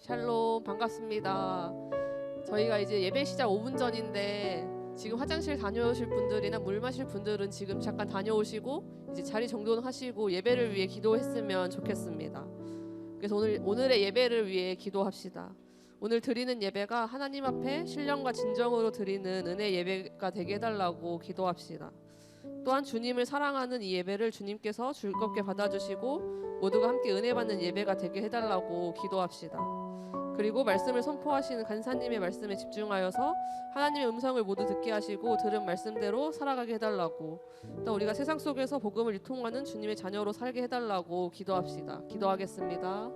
샬롬 반갑습니다. 저희가 이제 예배 시작 5분 전인데 지금 화장실 다녀오실 분들이나 물 마실 분들은 지금 잠깐 다녀오시고 이제 자리 정돈하시고 예배를 위해 기도했으면 좋겠습니다. 그래서 오늘의 예배를 위해 기도합시다. 오늘 드리는 예배가 하나님 앞에 신령과 진정으로 드리는 은혜 예배가 되게 해달라고 기도합시다. 또한 주님을 사랑하는 이 예배를 주님께서 즐겁게 받아주시고 모두가 함께 은혜 받는 예배가 되게 해달라고 기도합시다. 그리고 말씀을 선포하시는 간사님의 말씀에 집중하여서 하나님의 음성을 모두 듣게 하시고 들은 말씀대로 살아가게 해달라고, 또 우리가 세상 속에서 복음을 유통하는 주님의 자녀로 살게 해달라고 기도합시다. 기도하겠습니다.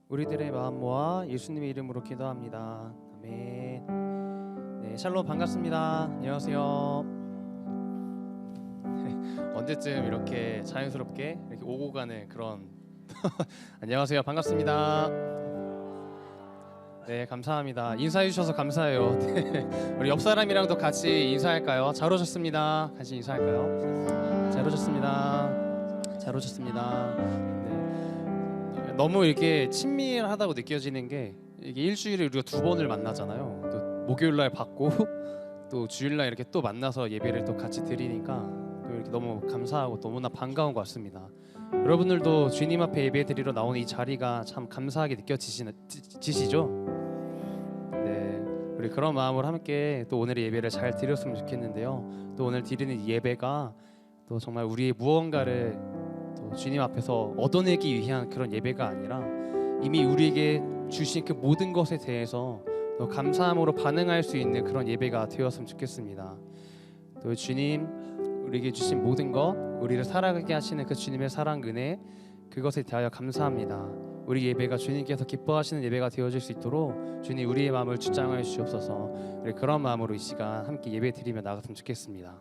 우리들의 마음 모아 예수님의 이름으로 기도합니다. 아멘. 네, 샬롬 반갑습니다. 안녕하세요. 언제쯤 이렇게 자연스럽게 이렇게 오고 가는 그런 안녕하세요. 반갑습니다. 네, 감사합니다. 인사해 주셔서 감사해요. 네, 우리 옆 사람이랑도 같이 인사할까요? 잘 오셨습니다. 같이 인사할까요? 잘 오셨습니다. 잘 오셨습니다. 네. 너무 이렇게 친밀하다고 느껴지는 게 이게 일주일에 우리가 2번을 만나잖아요. 또 목요일 날 받고 또 주일 날 이렇게 또 만나서 예배를 또 같이 드리니까 또 이렇게 너무 감사하고 너무나 반가운 것 같습니다. 여러분들도 주님 앞에 예배 드리러 나오는 이 자리가 참 감사하게 느껴지시죠? 네, 우리 그런 마음으로 함께 또 오늘의 예배를 잘 드렸으면 좋겠는데요. 또 오늘 드리는 예배가 또 정말 우리의 무언가를 또 주님 앞에서 얻어내기 위한 그런 예배가 아니라 이미 우리에게 주신 그 모든 것에 대해서 또 감사함으로 반응할 수 있는 그런 예배가 되었으면 좋겠습니다. 또 주님 우리에게 주신 모든 것, 우리를 살아가게 하시는 그 주님의 사랑 은혜, 그것에 대하여 감사합니다. 우리 예배가 주님께서 기뻐하시는 예배가 되어질 수 있도록 주님 우리의 마음을 주장하여 주옵소서. 우리 그런 마음으로 이 시간 함께 예배 드리며 나갔으면 좋겠습니다.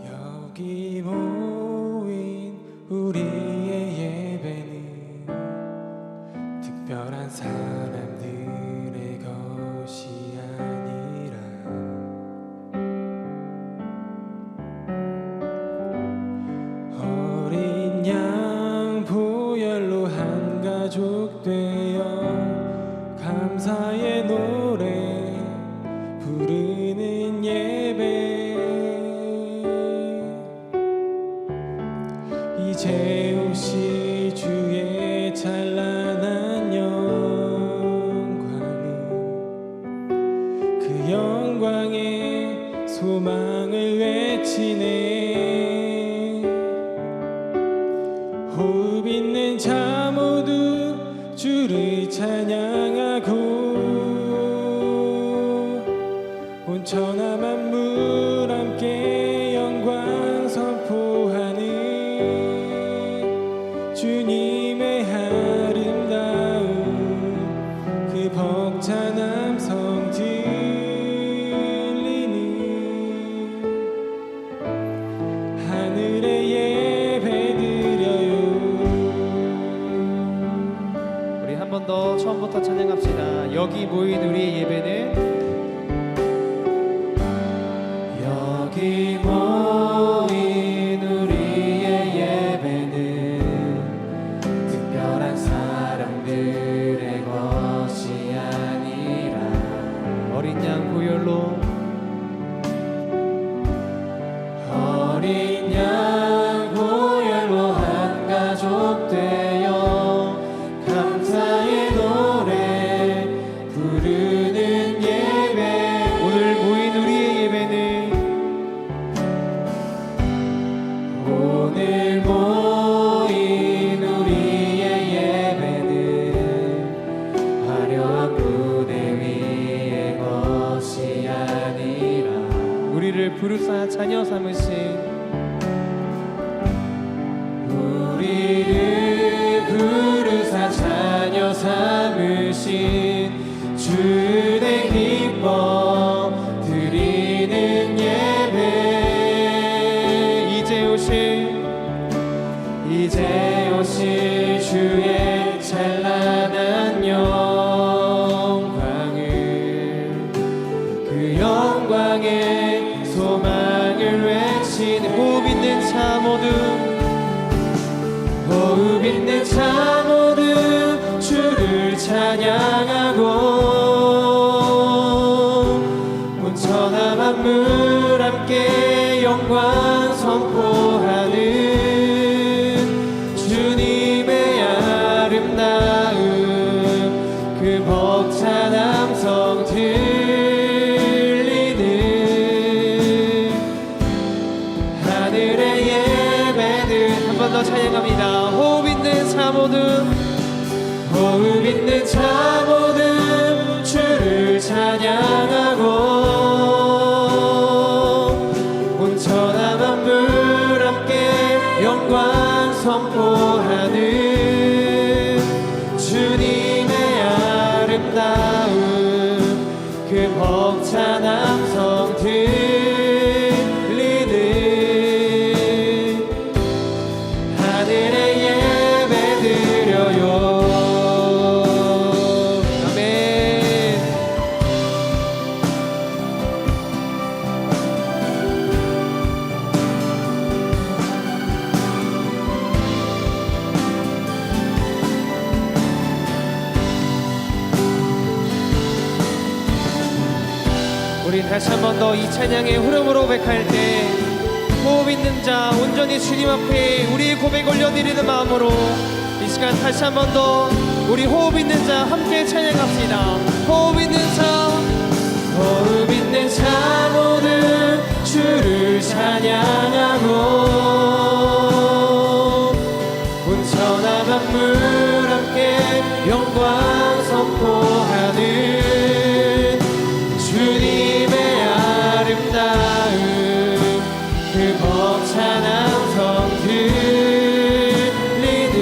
여기 모인 우리의 예배는 특별한 사람들의 것이 아니라 어린 양 보혈로 한 가족 되어 감사의 노래 부르는 예배, 이제 오실 주의 찬란한 영광은 그 영광의 소망을 외치네. 호흡 있는 자 모두 주를 찬양하고 온천하 만물 함께 영광 선포하는 주님의 아름다운 그 벅찬 함성 들리는 하늘의 예배 드려요. 우리 한 번 더 처음부터 찬양합시다. 여기 모인 우리의 예배는 여기 모인 우리의 예배는 특별한 사람들의 것이 아니라 어린 양 보혈로 어린 양 보혈로 한 가족 되어 감사의 노래 부르는 예배, 오늘 모인 우리의 예배는 오늘 모인 우리의 예배는 화려한 무대 위의 것이 아니라 우리를 부르사 자녀 삼으신 우리를 부르사 자녀 삼으신 주의 기뻐 드리는 예배, 이제 오실 주의 찬란한 영광을 그 영광의 소망을 외치는 호흡 있는 자 모두 호흡 있는 자 모두 주를 찬양하고 온천하 만물 함께 영광 선포하는 주님의 아름다운 그 벅찬 함성 들리는 하늘의 찬양합니다. 호흡 있는 자 모두, 호흡 있는 자 모두 주를 찬양하고 온 천하 만물 함께 영광 선포하는 주님의 아름다움 그 벅찬 함성 들리는 하늘의 예배 드려요. 아멘. 우리 다시 한 번 더 이 찬양의 흐름으로 고백할 때 호흡 있는 자 온전히 주님 앞에 우리 고백 올려드리는 마음으로 이 시간 다시 한 번 더 우리 호흡 있는 자 함께 찬양합시다. 호흡 있는 자, 호흡 있는 자 모두 주를 찬양하고 온 천하 만물 함께 영광 선포하는 주님의 아름다움 그 벅찬 함성 들리는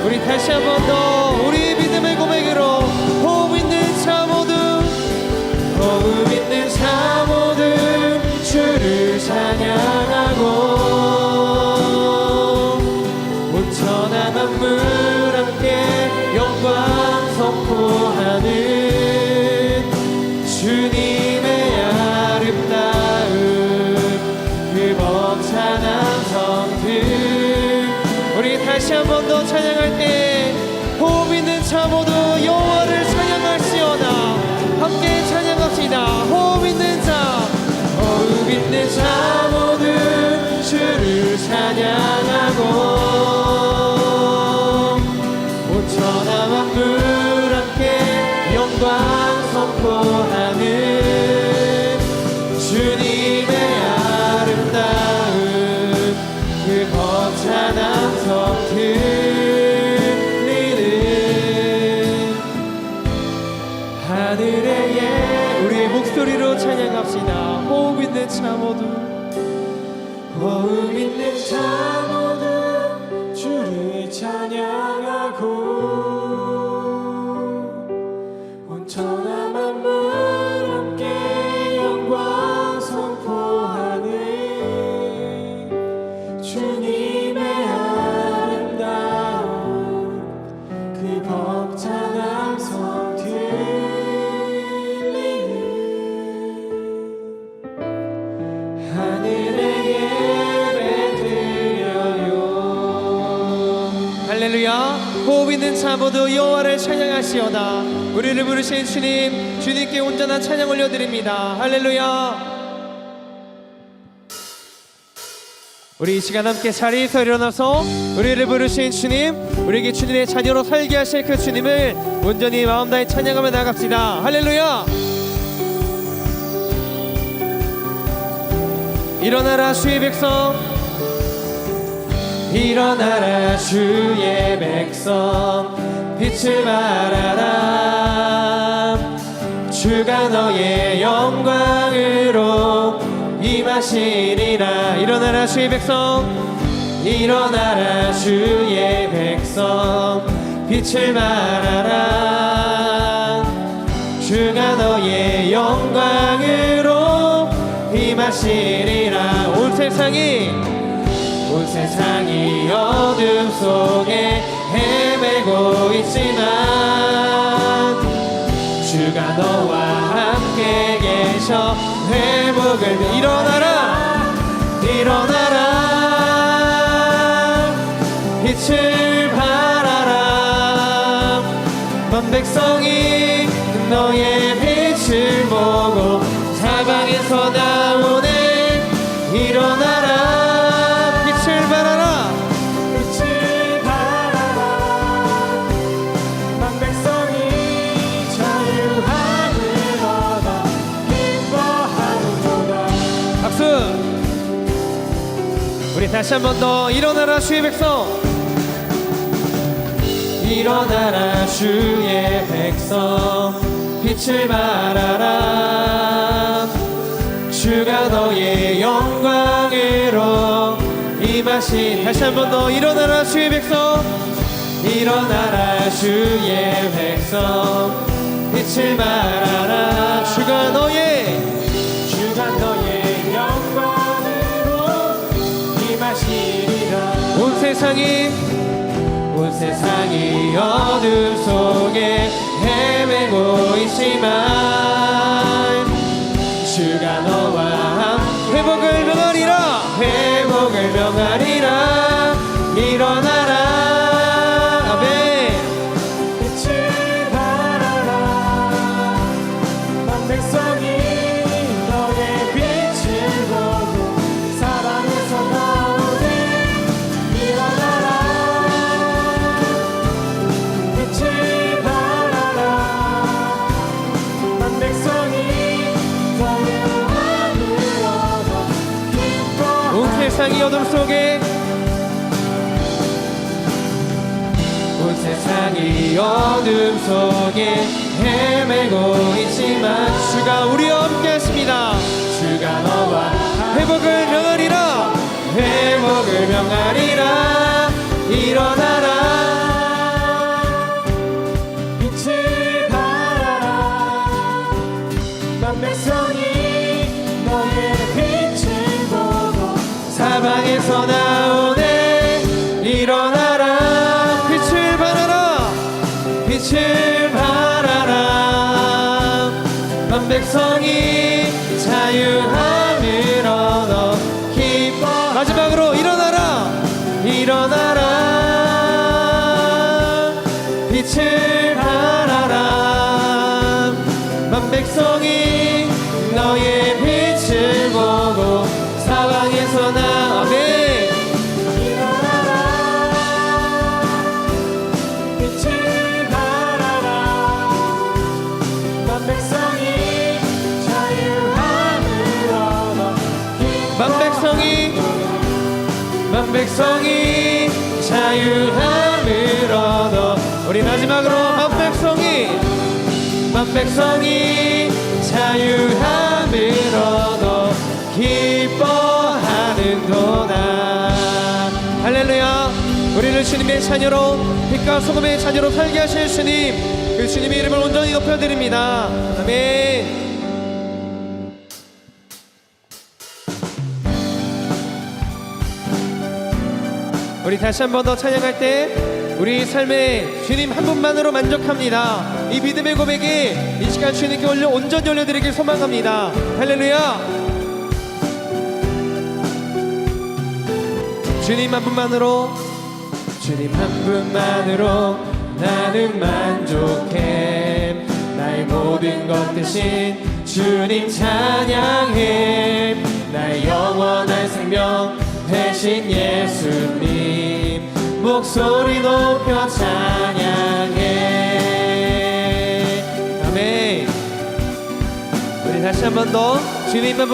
우리 다시 한 번 더 우리 믿음의 고백으로 호흡 있는 자 모두, 호흡 있는 자 모두 주를 찬양하고 온 천하 만물 함께 영광 선포하는 주님의 아름다움 그 벅찬 함성들 우리 다시 한 번 더 찬양할 때 호흡 있는 자 모두 여호와를 찬양할지어다 함께 찬양합시다. 호흡 있는 자, 호흡 있는 자 모두 주를 찬양하고 온 천하 만물 함께 영광 선포하는 주님의 아름다움 그 벅찬 함성 들리는 하늘의 예 우리 목소리로 찬양합시다. 호흡 있는 자 모두, 호흡 있는 자 모두 주를 찬양하고 온 천하 만물 함께 영광 선포하는 주님의 아름다움 그 벅찬 함성 들리는 하늘의 예배 드려요. 할렐루야. 호흡 있는 자 모두 여호와를 찬양하시오다. 우리를 부르신 주님, 주님께 온전한 찬양 올려드립니다. 할렐루야. 우리 이 시간 함께 자리에서 일어나서 우리를 부르신 주님, 우리에게 주님의 자녀로 살게 하실 그 주님을 온전히 마음 다해 찬양하며 나갑시다. 할렐루야. 일어나라 주의 백성, 일어나라 주의 백성, 빛을 발하라. 주가 너의 영광으로 임하시리라. 일어나라 주의 백성, 일어나라 주의 백성, 빛을 발하라. 주가 너의 영광으로 임하시리라. 온 세상이 어둠 속에 헤매고 있지만 주가 너와 함께 계셔 회복을 일어나라 빛을 발하라. 만 백성이 너의 빛을 보고 사방에서 나오네. 일어나라 빛을 발하라. 만 백성이 자유함을 얻어 기뻐하는도다. 박수. 우리 다시 한 번 더 일어나라 주의 백성. 일어나라 주의 백성 빛을 발하라. 주가 너의 영광으로 임하시. 다시 한 번 더 일어나라 주의 백성. 일어나라 주의 백성 빛을 발하라. 주가 너의 영광으로 임하시리라. 온 세상이 어둠 속에 헤매고 있지만 주가 너와 회복을 명하리라. 일어나라. 아멘. 빛을 발하라. 온 백성이 너의 빛을 보고 사방에서 나오네. 일어나라. 빛을 발하라. 온 백성이 너의 하늘로 기뻐. 온 세상이 어둠 속에 헤매고 있지만 주가 우리와 함께 하십니다. 주가 너와 회복을 명하리라. 일어나라. 빛을 발하라. 만 백성이 너의 빛을 보고 사방에서 나오네. 일어나라. 빛을 발하라. 만 백성이 자유함을 얻어 기뻐. 마지막으로 일어나라. 빛을 발하라. 만 백성이 너의 빛을 보고 사방에서 나오네. 만 백성이 자유함을 얻어. 우리 마지막으로 만 백성이 자유함을 얻어 기뻐하는도다. 할렐루야. 우리를 주님의 자녀로 빛과 소금의 자녀로 살게 하실 주님, 그 주님의 이름을 온전히 높여드립니다. 아멘. 우리 다시 한 번 더 찬양할 때 우리 삶에 주님 한 분만으로 만족합니다. 이 믿음의 고백이 이 시간 주님께 온전히 올려드리길 소망합니다. 할렐루야. 주님 한 분만으로 나는 만족해. 나의 모든 것 대신 주님 찬양해. 나의 영원한 생명 대신 예수님 목소리 높여 찬양해. 아멘. 우리 다시 한 번 더 주님 한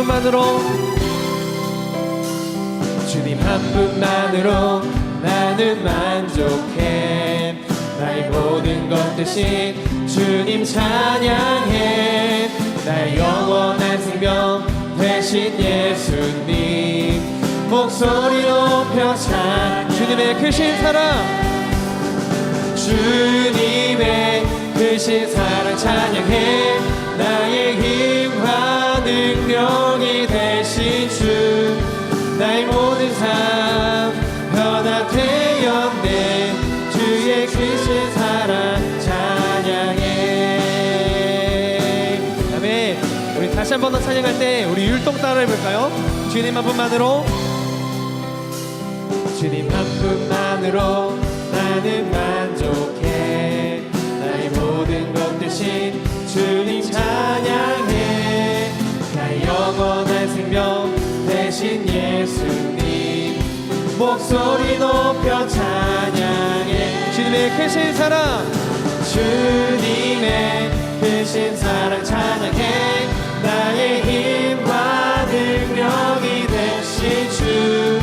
분만으로 나는 만족해. 나의 모든 것 대신 주님 찬양해. 나의 영원한 생명 대신 예수님 목소리 높여 찬양. 주님의 크신 사랑 찬양해. 나의 힘과 능력이 되신 주 나의 모든 삶 변화되었네. 주의 크신 사랑 찬양해. 아멘. 우리 다시 한 번 더 찬양할 때 우리 율동 따라 해볼까요? 주님 한 분만으로 나는 만족해. 나의 모든 것 대신 주님 찬양해. 나의 영원한 생명 대신 예수님 목소리 높여 찬양해. 주님의 크신 사랑 찬양해. 나의 힘과 능력이 되신 주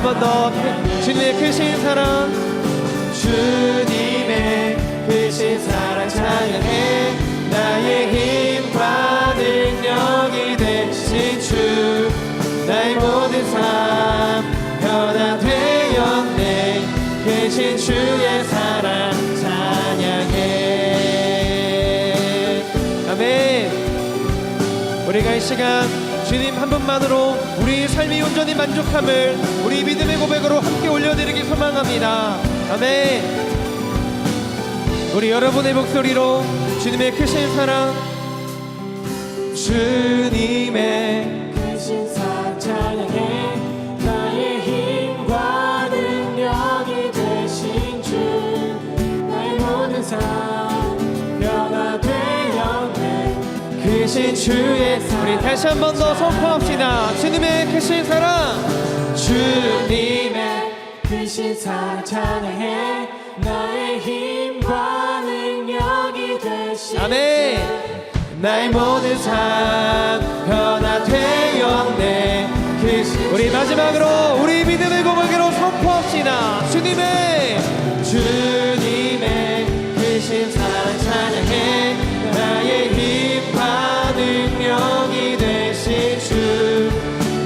한 번 더 주님의 크신 사랑 주님의 크신 사랑 찬양해 나의 힘과 능력이 되신 주 나의 모든 삶 변화되었네 크신 주의 사랑 찬양해 아멘. 우리가 이 시간 주님 한 분만으로 우리 삶이 온전히 만족함을 우리 믿음의 고백으로 함께 올려드리기 소망합니다. 아멘. 우리 여러분의 목소리로 주님의 크신 사랑 주님의 크신 사랑 찬양해 나의 힘과 능력이 되신 주 나의 모든 삶 변화되었네 크신 주의 사랑 우리 다시 한 번 더 선포합시다. 주님의 크신 사랑 주님의 크신 사랑 찬양해 나의 힘과 능력이 되신 아멘. 나의 모든 삶 변화되었네 우리 마지막으로 우리 믿음의 고백으로 선포합시다. 주님의 크신 사랑 찬양해 나의 힘과 능력이 되신 주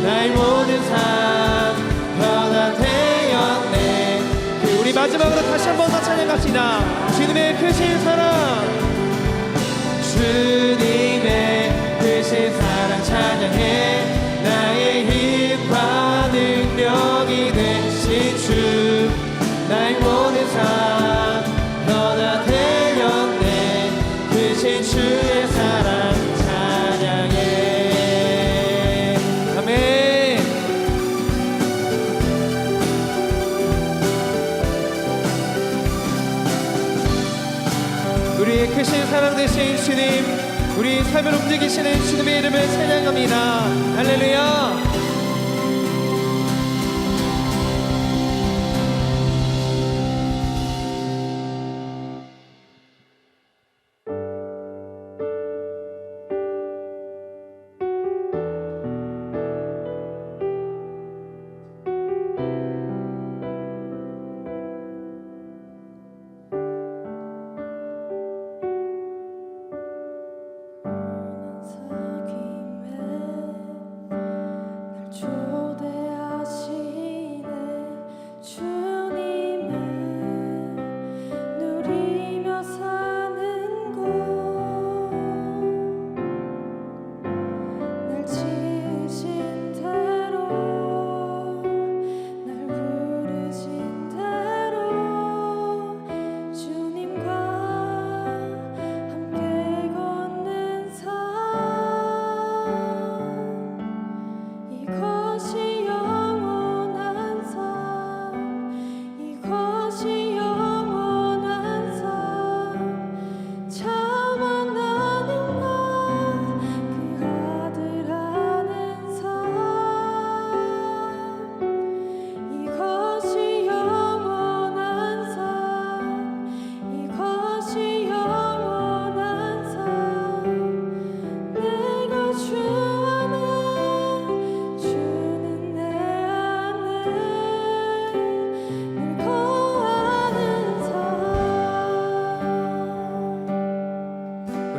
나의 모든 삶 변화되었네 우리 마지막으로 다시 한 번 더 찬양합시다. 주님의 크신 사랑 주님의 크신 사랑 찬양해 나의 힘과 능력이 되신 주 나의 모든 삶 변화되었네 크신 주의 사랑 찬양해 아멘. 우리의 크신 사랑 되신 주님 우리 삶을 움직이시는 주님의 이름을 찬양합니다. 할렐루야.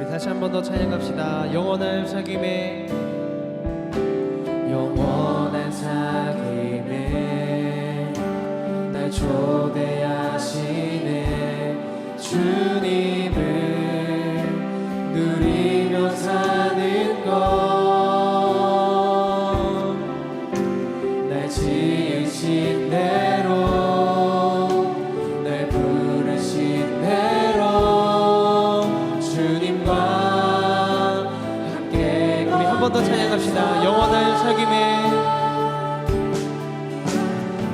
다시 한 번 더 찬양합시다. 영원한 사귐에 영원한 사귐에 날 초대하시네 주님을 누리며 사는 것날 지으신 대로 날 부르신 대로 주님과 함께 우리 한 번 더 찬양합시다. 영원한 사귐에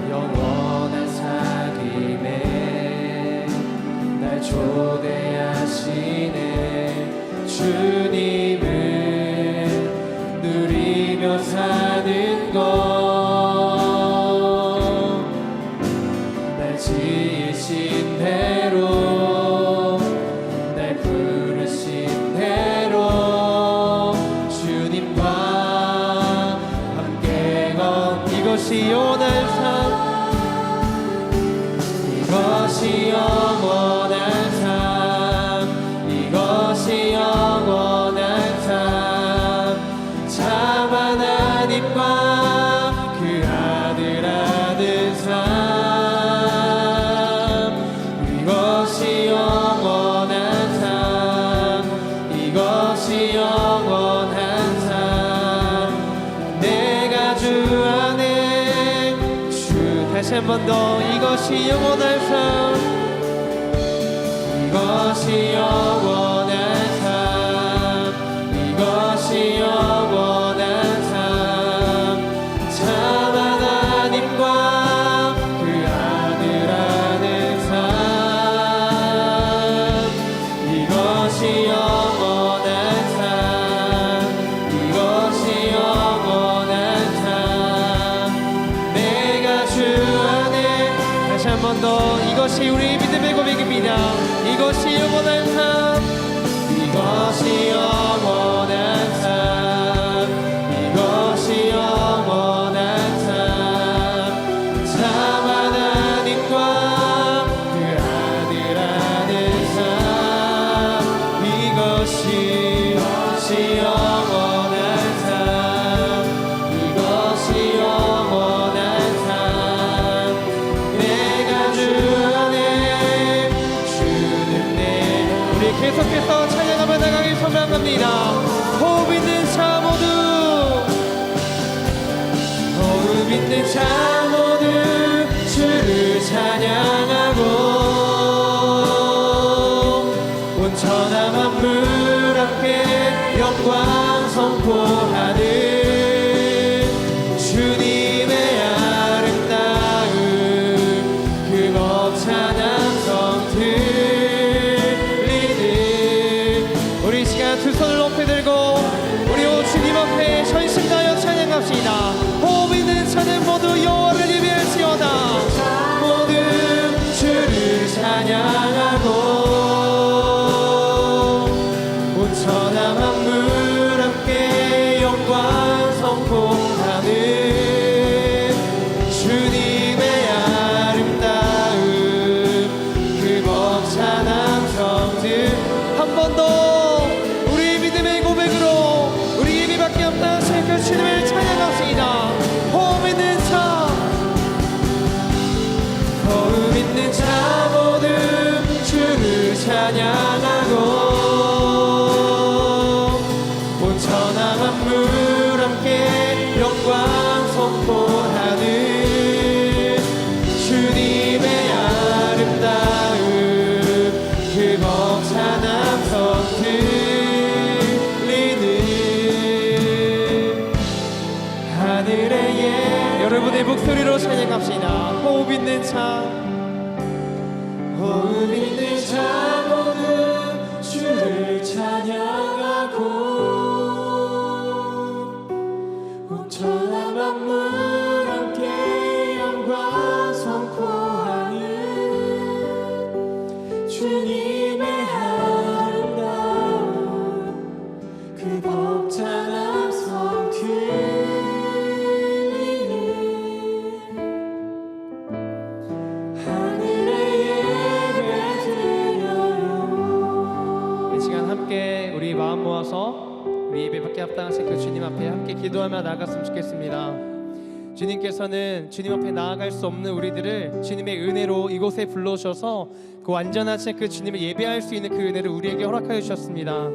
영원한 사귐에 날 초대하시네 주님을 누리며 사는 것날 지으신 대로 날 부르신 대로 주님과 함께 건 이것이 영원한 삶 번 더 이것이 영원한 삶 이것이 영원한 삶 이것이 영원한 삶 참 하나님과 그 아들 아는 삶 이것이 영원한 삶 이것이 영원한 삶 내가 주 안에 다시 한 번 더 이것이 우리 믿음의 고백입니다. 이것이 영원한 삶 이것이 영원한 삶 이것이 영원한 삶 참 하나님과 그 아들 아는 삶 이것이 영원한 삶 이것이 영원한 삶 내가 주 안에 주는 내 우리 계속해서 찬양하며 나가길 소망합니다. 호흡 있는 자 모두 호흡 있는 자 모두 주를 찬양하고 온천한 만물 함께 영광 선포하는 주님의 아름다운 그 벅찬 함성 들리는 우리 이 시간 두 손을 높이 들고 우리 오 주님 앞에 전심 다하여 찬양합시다. 호흡 있는 자는 모두 여호와를 예배할지어다 모두 주를 찬양하고 온천한 만물 함께 영광 선포하는 주님의 아름다운 그 벅찬 함성들 한 번 더 우리 믿음의 고백으로 우리 예배밖에 없다 그 주님을 찬양합시다. 호흡 있는 자 호흡 있는 자 모두 주를 찬양하고 온천한 만물 함께 영광 선포하는 주님의 아름다운 그 벅찬 함성 들리는 하늘의 예 여러분의 목소리로 찬양합시다. 호흡 있는 자 호흡 있는 자 모두 주를 찬양하고 온천한 만물 함께 영광 선포하는 주님의 아름다운 그 벅찬 함성 들리는 하늘의 예배 드려요. 이 시간 함께 우리 마음 모아서 우리 예배밖에 합당하신 그 주님 앞에 함께 기도하며 나아갔으면 좋겠습니다. 주님께서는 주님 앞에 나아갈 수 없는 우리들을 주님의 은혜로 이곳에 불러주셔서 그 완전하신 그 주님을 예배할 수 있는 그 은혜를 우리에게 허락하여 주셨습니다.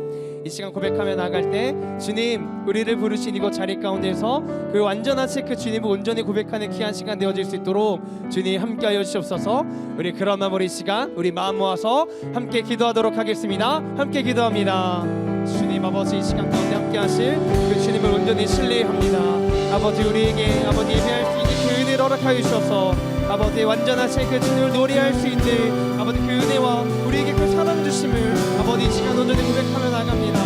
이 시간 고백하며 나아갈 때 주님 우리를 부르신 이곳 자리 가운데서 그 완전하신 그 주님을 온전히 고백하는 귀한 시간 되어질 수 있도록 주님 함께하여 주시옵소서. 우리 그런 마무리 시간 우리 마음 모아서 함께 기도하도록 하겠습니다. 함께 기도합니다. 주님 아버지 이 시간 가운데 함께하실 그 주님을 온전히 신뢰합니다. 아버지 우리에게 아버지 예배할 수 있는 그 은혜를 허락하여 주셔서 아버지 완전하신 그 주님을 노래할 수 있는 아버지 그 은혜와 우리에게 그 사랑 주심을 아버지 이 시간 온전히 고백하며 나갑니다.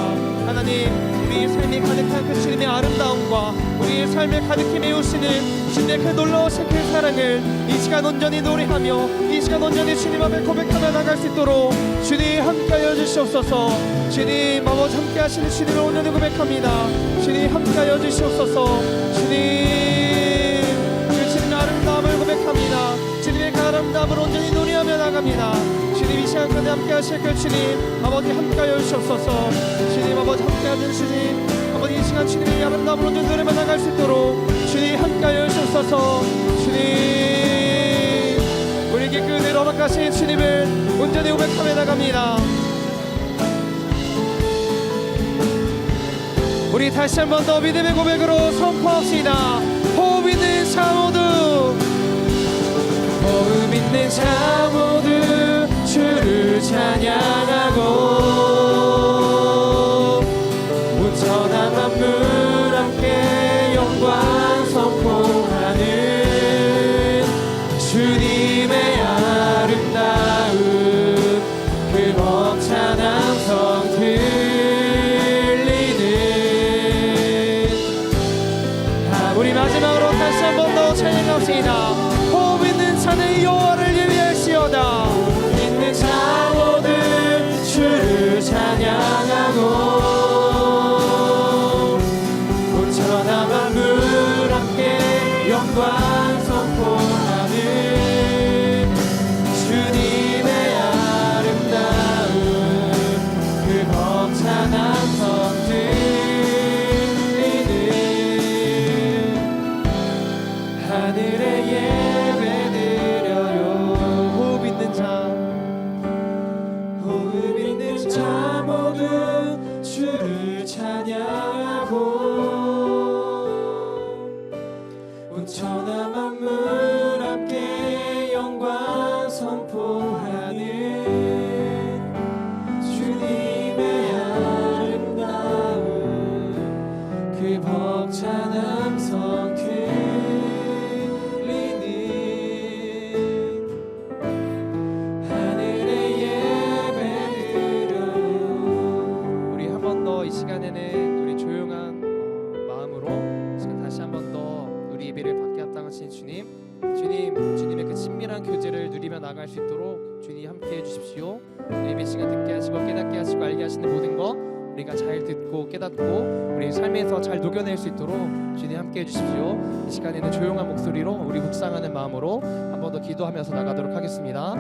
하나님 우리의 삶에 가득한 그 주님의 아름다움과 우리의 삶을 가득히 메우시는 주님의 그 놀라우신 그 사랑을 이 시간 온전히 노래하며 이 시간 온전히 주님 앞에 고백하며 나갈 수 있도록 주님 함께하여 주시옵소서. 주님 아버지 함께하시는 주님을 온전히 고백합니다. 주님 함께하여 주시옵소서. 주님 그 주님의 아름다움을 고백합니다. 주님의 그 아름다움을 온전히 노래하며 나갑니다. 주님 이 시간 가운데 함께하실 그 주님 아버지 함께하여 주시옵소서. 주님 아버지 함께하는 주님 아버지 이 시간 주님의 아름다움을 온전히 노래하며 나갈 수 있도록 주님 함께하여 주시옵소서. 주님 우리에게 그 은혜를 허락하신 주님을 온전히 고백하며 나갑니다. 우리 다시 한 번 더 믿음의 고백으로 선포합시다. 호흡 있는 자 모두 있는 자 모두 주를 찬양하고 온전한 만물 함께 영광 선포하는 주님의 아름다운 그 벅찬 함성 들리는 우리 마지막으로 다시 한 번 더 찬양합시다. 호흡 있는 자는 여호와를 예배할지어다. 있는 자 모두 주를 찬양하고 온전한 만물 함께 영광 선포하는 주님의 아름다운 그 벅찬 함성 들리는 하늘의 예배 드려요. 호흡 있는 자 모두 주를 찬양하고 온전한 만물 함께 영광 선포하는 주님의 아름다운 그 벅찬 함성 들리는 하늘의 예배 드려요. 우리 한 번 더 이 시간에는 우리 조용한 마음으로 지금 다시 한 번 더 우리 예배를 받게 합당하신 주님의 그 친밀한 교제를 누리며 나갈 수 있도록 주님 함께 해주십시오. 예배 시간 듣게 하시고 깨닫게 하시고 알게 하시는 모든 것 우리가 잘 듣고 깨닫고 우리 삶에서 잘 녹여낼 수 있도록 주님 함께 해주십시오. 이 시간에는 조용한 목소리로 우리 묵상하는 마음으로 한 번 더 기도하면서 나가도록 하겠습니다.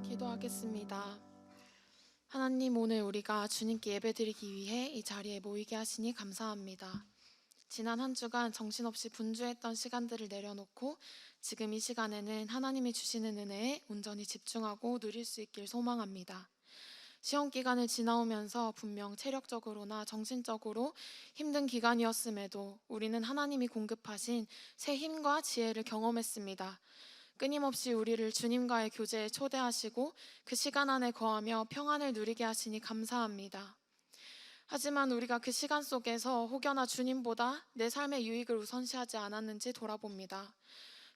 기도하겠습니다. 하나님, 오늘 우리가 주님께 예배드리기 위해 이 자리에 모이게 하시니 감사합니다. 지난 한 주간 정신없이 분주했던 시간들을 내려놓고 지금 이 시간에는 하나님이 주시는 은혜에 온전히 집중하고 누릴 수 있길 소망합니다. 시험 기간을 지나오면서 분명 체력적으로나 정신적으로 힘든 기간이었음에도 우리는 하나님이 공급하신 새 힘과 지혜를 경험했습니다. 끊임없이 우리를 주님과의 교제에 초대하시고 그 시간 안에 거하며 평안을 누리게 하시니 감사합니다. 하지만 우리가 그 시간 속에서 혹여나 주님보다 내 삶의 유익을 우선시하지 않았는지 돌아봅니다.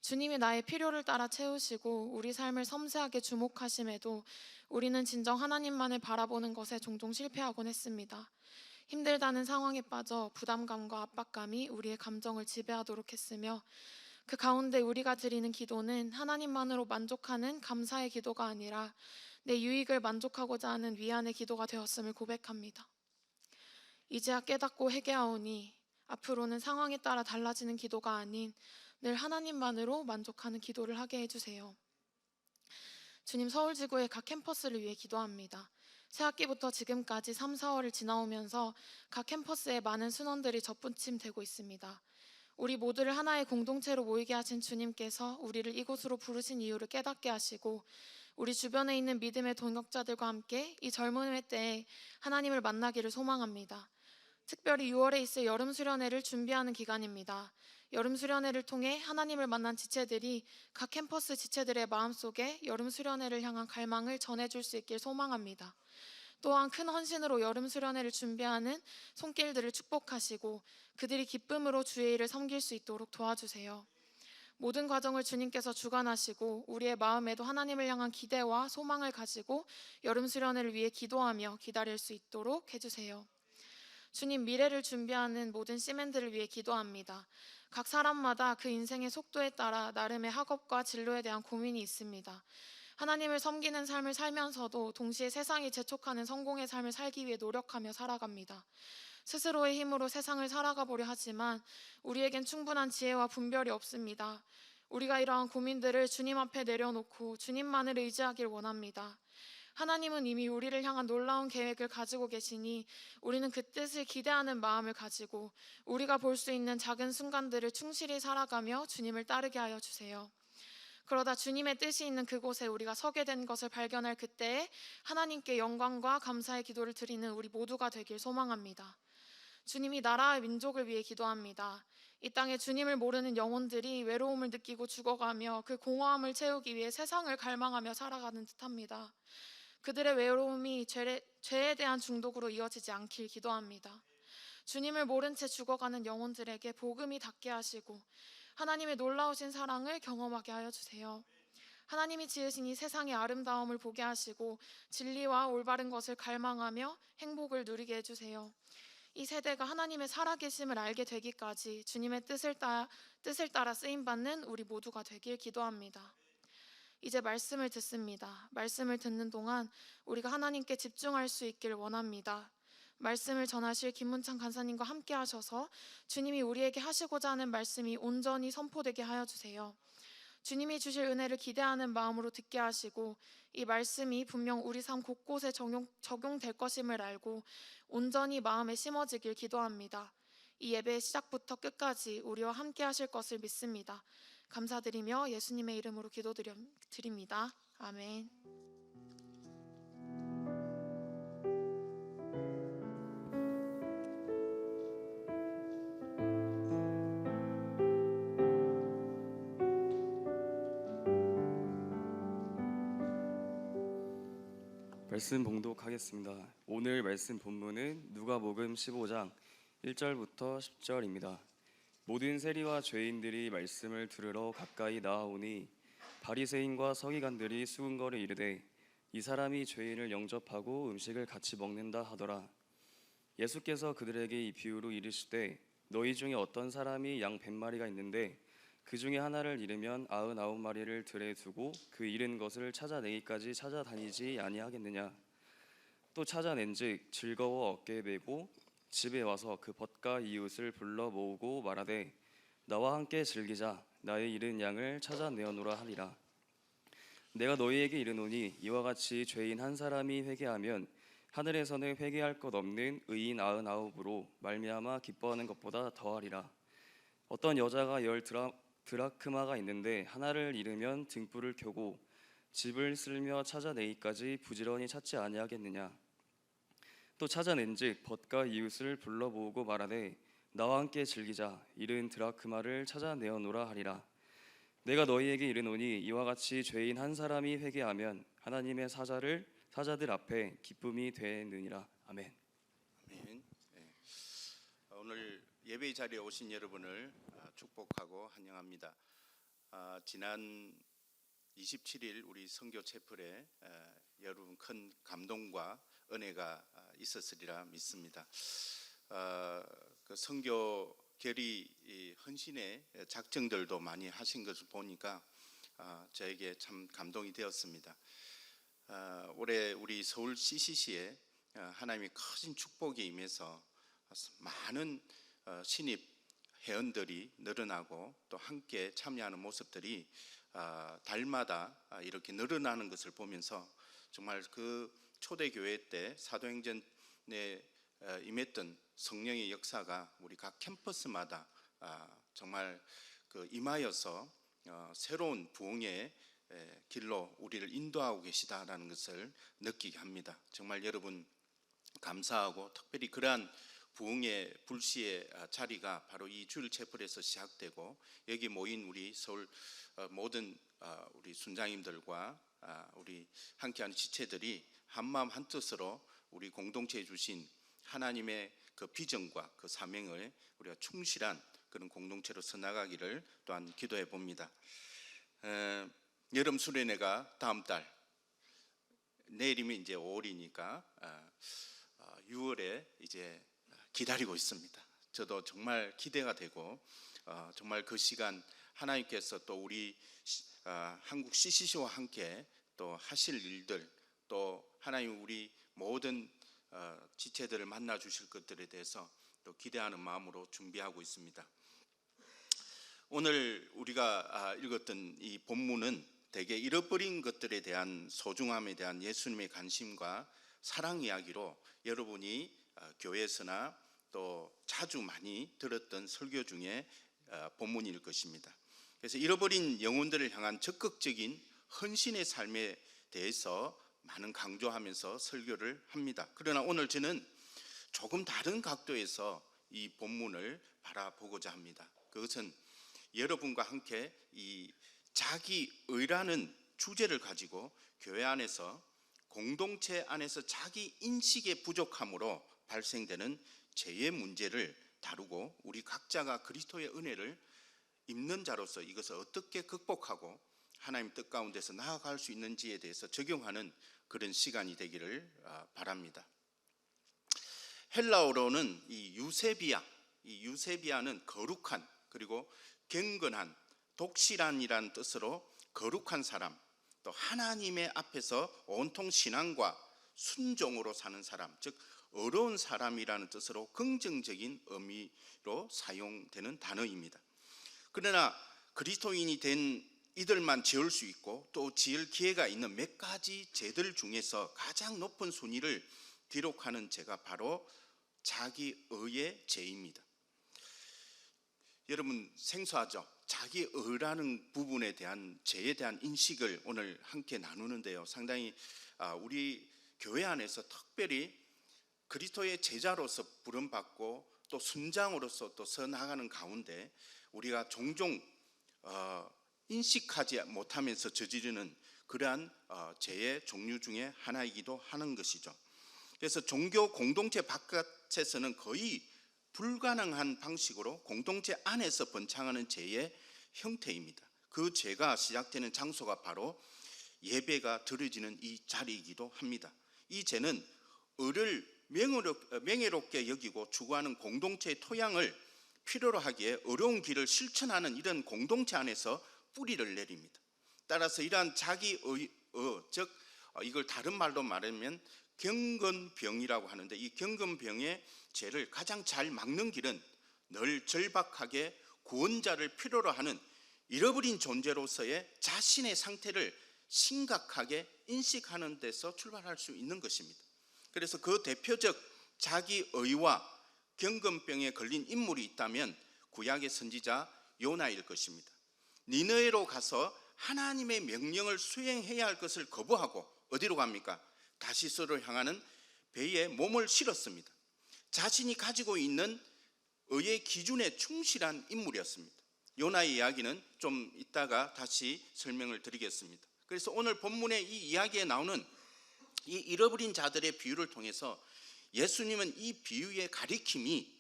주님이 나의 필요를 따라 채우시고 우리 삶을 섬세하게 주목하심에도 우리는 진정 하나님만을 바라보는 것에 종종 실패하곤 했습니다. 힘들다는 상황에 빠져 부담감과 압박감이 우리의 감정을 지배하도록 했으며 그 가운데 우리가 드리는 기도는 하나님만으로 만족하는 감사의 기도가 아니라 내 유익을 만족하고자 하는 위안의 기도가 되었음을 고백합니다. 이제야 깨닫고 회개하오니 앞으로는 상황에 따라 달라지는 기도가 아닌 늘 하나님만으로 만족하는 기도를 하게 해주세요. 주님, 서울지구의 각 캠퍼스를 위해 기도합니다. 새학기부터 지금까지 3, 4월을 지나오면서 각 캠퍼스에 많은 순원들이 접붙임되고 있습니다. 우리 모두를 하나의 공동체로 모이게 하신 주님께서 우리를 이곳으로 부르신 이유를 깨닫게 하시고 우리 주변에 있는 믿음의 동역자들과 함께 이 젊음의 때에 하나님을 만나기를 소망합니다. 특별히 6월에 있을 여름 수련회를 준비하는 기간입니다. 여름 수련회를 통해 하나님을 만난 지체들이 각 캠퍼스 지체들의 마음속에 여름 수련회를 향한 갈망을 전해줄 수 있길 소망합니다. 또한 큰 헌신으로 여름 수련회를 준비하는 손길들을 축복하시고 그들이 기쁨으로 주의 일을 섬길 수 있도록 도와주세요. 모든 과정을 주님께서 주관하시고 우리의 마음에도 하나님을 향한 기대와 소망을 가지고 여름 수련회를 위해 기도하며 기다릴 수 있도록 해주세요. 주님, 미래를 준비하는 모든 시맨들을 위해 기도합니다. 각 사람마다 그 인생의 속도에 따라 나름의 학업과 진로에 대한 고민이 있습니다. 하나님을 섬기는 삶을 살면서도 동시에 세상이 재촉하는 성공의 삶을 살기 위해 노력하며 살아갑니다. 스스로의 힘으로 세상을 살아가 보려 하지만 우리에겐 충분한 지혜와 분별이 없습니다. 우리가 이러한 고민들을 주님 앞에 내려놓고 주님만을 의지하길 원합니다. 하나님은 이미 우리를 향한 놀라운 계획을 가지고 계시니 우리는 그 뜻을 기대하는 마음을 가지고 우리가 볼 수 있는 작은 순간들을 충실히 살아가며 주님을 따르게 하여 주세요. 그러다 주님의 뜻이 있는 그곳에 우리가 서게 된 것을 발견할 그때에 하나님께 영광과 감사의 기도를 드리는 우리 모두가 되길 소망합니다. 주님이 나라와 민족을 위해 기도합니다. 이 땅에 주님을 모르는 영혼들이 외로움을 느끼고 죽어가며 그 공허함을 채우기 위해 세상을 갈망하며 살아가는 듯합니다. 그들의 외로움이 죄에 대한 중독으로 이어지지 않길 기도합니다. 주님을 모른 채 죽어가는 영혼들에게 복음이 닿게 하시고 하나님의 놀라우신 사랑을 경험하게 하여 주세요. 하나님이 지으신 이 세상의 아름다움을 보게 하시고 진리와 올바른 것을 갈망하며 행복을 누리게 해주세요. 이 세대가 하나님의 살아계심을 알게 되기까지 주님의 뜻을 따라 쓰임받는 우리 모두가 되길 기도합니다. 이제 말씀을 듣습니다. 말씀을 듣는 동안 우리가 하나님께 집중할 수 있길 원합니다. 말씀을 전하실 김문창 간사님과 함께 하셔서 주님이 우리에게 하시고자 하는 말씀이 온전히 선포되게 하여 주세요. 주님이 주실 은혜를 기대하는 마음으로 듣게 하시고 이 말씀이 분명 우리 삶 곳곳에 적용될 것임을 알고 온전히 마음에 심어지길 기도합니다. 이 예배의 시작부터 끝까지 우리와 함께 하실 것을 믿습니다. 감사드리며 예수님의 이름으로 기도드립니다. 아멘. 말씀 봉독하겠습니다. 오늘 말씀 본문은 누가복음 15장 1절부터 10절입니다. 모든 세리와 죄인들이 말씀을 들으러 가까이 나아오니 바리새인과 서기관들이 수군거려 이르되 이 사람이 죄인을 영접하고 음식을 같이 먹는다 하더라. 예수께서 그들에게 이 비유로 이르시되 너희 중에 어떤 사람이 양 100마리가 있는데 그 중에 하나를 잃으면 99마리를 들에 두고 그 잃은 것을 찾아내기까지 찾아다니지 아니하겠느냐. 또 찾아낸즉 즐거워 어깨에 메고 집에 와서 그 벗과 이웃을 불러 모으고 말하되 나와 함께 즐기자. 나의 잃은 양을 찾아내어노라 하리라. 내가 너희에게 이르노니 이와 같이 죄인 한 사람이 회개하면 하늘에서는 회개할 것 없는 의인 99으로 말미암아 기뻐하는 것보다 더하리라. 어떤 여자가 10 드라크마가 있는데 하나를 잃으면 등불을 켜고 집을 쓸며 찾아내기까지 부지런히 찾지 아니하겠느냐. 또 찾아낸즉 벗과 이웃을 불러 모으고 말하되 나와 함께 즐기자. 잃은 드라크마를 찾아내어노라 하리라. 내가 너희에게 이르노니 이와 같이 죄인 한 사람이 회개하면 하나님의 사자들 앞에 기쁨이 되느니라. 아멘. 아멘. 네. 오늘 예배의 자리에 오신 여러분을 축복하고 환영합니다. 지난 27일 우리 선교 채플에 여러분 큰 감동과 은혜가 있었으리라 믿습니다. 그 선교 결의 헌신의 작정들도 많이 하신 것을 보니까 저에게 참 감동이 되었습니다. 올해 우리 서울 CCC에 하나님의 큰 축복이 임해서 많은 신입 회원들이 늘어나고 또 함께 참여하는 모습들이 달마다 이렇게 늘어나는 것을 보면서 정말 그 초대교회 때 사도행전에 임했던 성령의 역사가 우리 각 캠퍼스마다 정말 그 임하여서 새로운 부흥의 길로 우리를 인도하고 계시다라는 것을 느끼게 합니다. 정말 여러분 감사하고 특별히 그러한 부흥의 불시의 자리가 바로 이 주일 채플에서 시작되고 여기 모인 우리 서울 모든 우리 순장님들과 우리 함께하는 지체들이 한마음 한뜻으로 우리 공동체에 주신 하나님의 그 비전과 그 사명을 우리가 충실한 그런 공동체로 서나가기를 또한 기도해 봅니다. 여름 수련회가 다음 달 내일이면 이제 5월이니까 6월에 이제 기다리고 있습니다. 저도 정말 기대가 되고 정말 그 시간 하나님께서 또 우리 한국 CCC와 함께 또 하실 일들, 또 하나님 우리 모든 지체들을 만나 주실 것들에 대해서 또 기대하는 마음으로 준비하고 있습니다. 오늘 우리가 읽었던 이 본문은 대개 잃어버린 것들에 대한 소중함에 대한 예수님의 관심과 사랑 이야기로 여러분이 교회에서나 또 자주 많이 들었던 설교 중에 본문일 것입니다. 그래서 잃어버린 영혼들을 향한 적극적인 헌신의 삶에 대해서 많은 강조하면서 설교를 합니다. 그러나 오늘 저는 조금 다른 각도에서 이 본문을 바라보고자 합니다. 그것은 여러분과 함께 이 자기의라는 주제를 가지고 교회 안에서, 공동체 안에서 자기 인식의 부족함으로 발생되는 죄의 문제를 다루고, 우리 각자가 그리스도의 은혜를 입는 자로서 이것을 어떻게 극복하고 하나님 뜻 가운데서 나아갈 수 있는지에 대해서 적용하는 그런 시간이 되기를 바랍니다. 헬라어로는 이 유세비아는 거룩한, 그리고 경건한, 독실한이란 뜻으로 거룩한 사람, 또 하나님의 앞에서 온통 신앙과 순종으로 사는 사람, 즉 어려운 사람이라는 뜻으로 긍정적인 의미로 사용되는 단어입니다. 그러나 그리스도인이 된 이들만 지을 수 있고 또 지을 기회가 있는 몇 가지 죄들 중에서 가장 높은 순위를 기록하는 죄가 바로 자기의의 죄입니다. 여러분 생소하죠? 자기의라는 부분에 대한 죄에 대한 인식을 오늘 함께 나누는데요, 상당히 우리 교회 안에서 특별히 그리스도의 제자로서 부름받고 또 순장으로서 또 서 나가는 가운데 우리가 종종 인식하지 못하면서 저지르는 그러한 죄의 종류 중에 하나이기도 하는 것이죠. 그래서 종교 공동체 바깥에서는 거의 불가능한 방식으로 공동체 안에서 번창하는 죄의 형태입니다. 그 죄가 시작되는 장소가 바로 예배가 드려지는 이 자리이기도 합니다. 이 죄는 의를 명예롭게 여기고 추구하는 공동체의 토양을 필요로 하기에 어려운 길을 실천하는 이런 공동체 안에서 뿌리를 내립니다. 따라서 이러한 자기의, 즉 이걸 다른 말로 말하면 경건병이라고 하는데, 이 경건병의 죄를 가장 잘 막는 길은 늘 절박하게 구원자를 필요로 하는 잃어버린 존재로서의 자신의 상태를 심각하게 인식하는 데서 출발할 수 있는 것입니다. 그래서 그 대표적 자기의와 경건병에 걸린 인물이 있다면 구약의 선지자 요나일 것입니다. 니느웨로 가서 하나님의 명령을 수행해야 할 것을 거부하고 어디로 갑니까? 다시스를 향하는 배에 몸을 실었습니다. 자신이 가지고 있는 의의 기준에 충실한 인물이었습니다. 요나의 이야기는 좀 이따가 다시 설명을 드리겠습니다. 그래서 오늘 본문의 이 이야기에 나오는 이 잃어버린 자들의 비유를 통해서 예수님은 이 비유의 가리킴이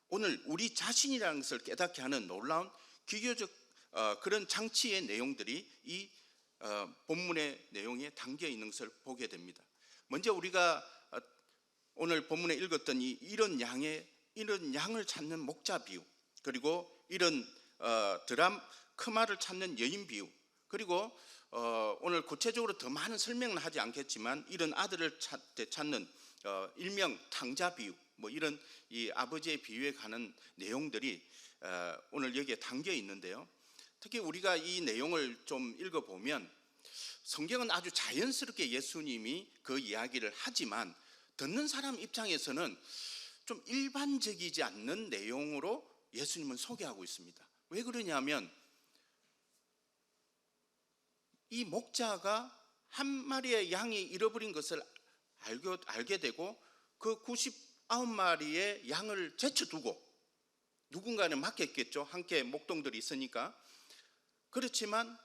오늘 우리 자신이라는 것을 깨닫게 하는 놀라운 기교적 그런 장치의 내용들이 이 본문의 내용에 담겨 있는 것을 보게 됩니다. 먼저 우리가 오늘 본문에 읽었던 이런 양을 찾는 목자 비유, 그리고 이런 크마를 찾는 여인 비유, 그리고 오늘 구체적으로 더 많은 설명은 하지 않겠지만 이런 아들을 찾는 일명 탕자 비유, 뭐 이런 이 아버지의 비유에 관한 내용들이 오늘 여기에 담겨 있는데요, 특히 우리가 이 내용을 좀 읽어보면 성경은 아주 자연스럽게 예수님이 그 이야기를 하지만 듣는 사람 입장에서는 좀 일반적이지 않는 내용으로 예수님은 소개하고 있습니다. 왜 그러냐면 이 목자가 한 마리의 양이 잃어버린 것을 알게 되고 그 99마리의 양을 제쳐두고 누군가는 맡겼겠죠. 함께 목동들이 있으니까. 그렇지만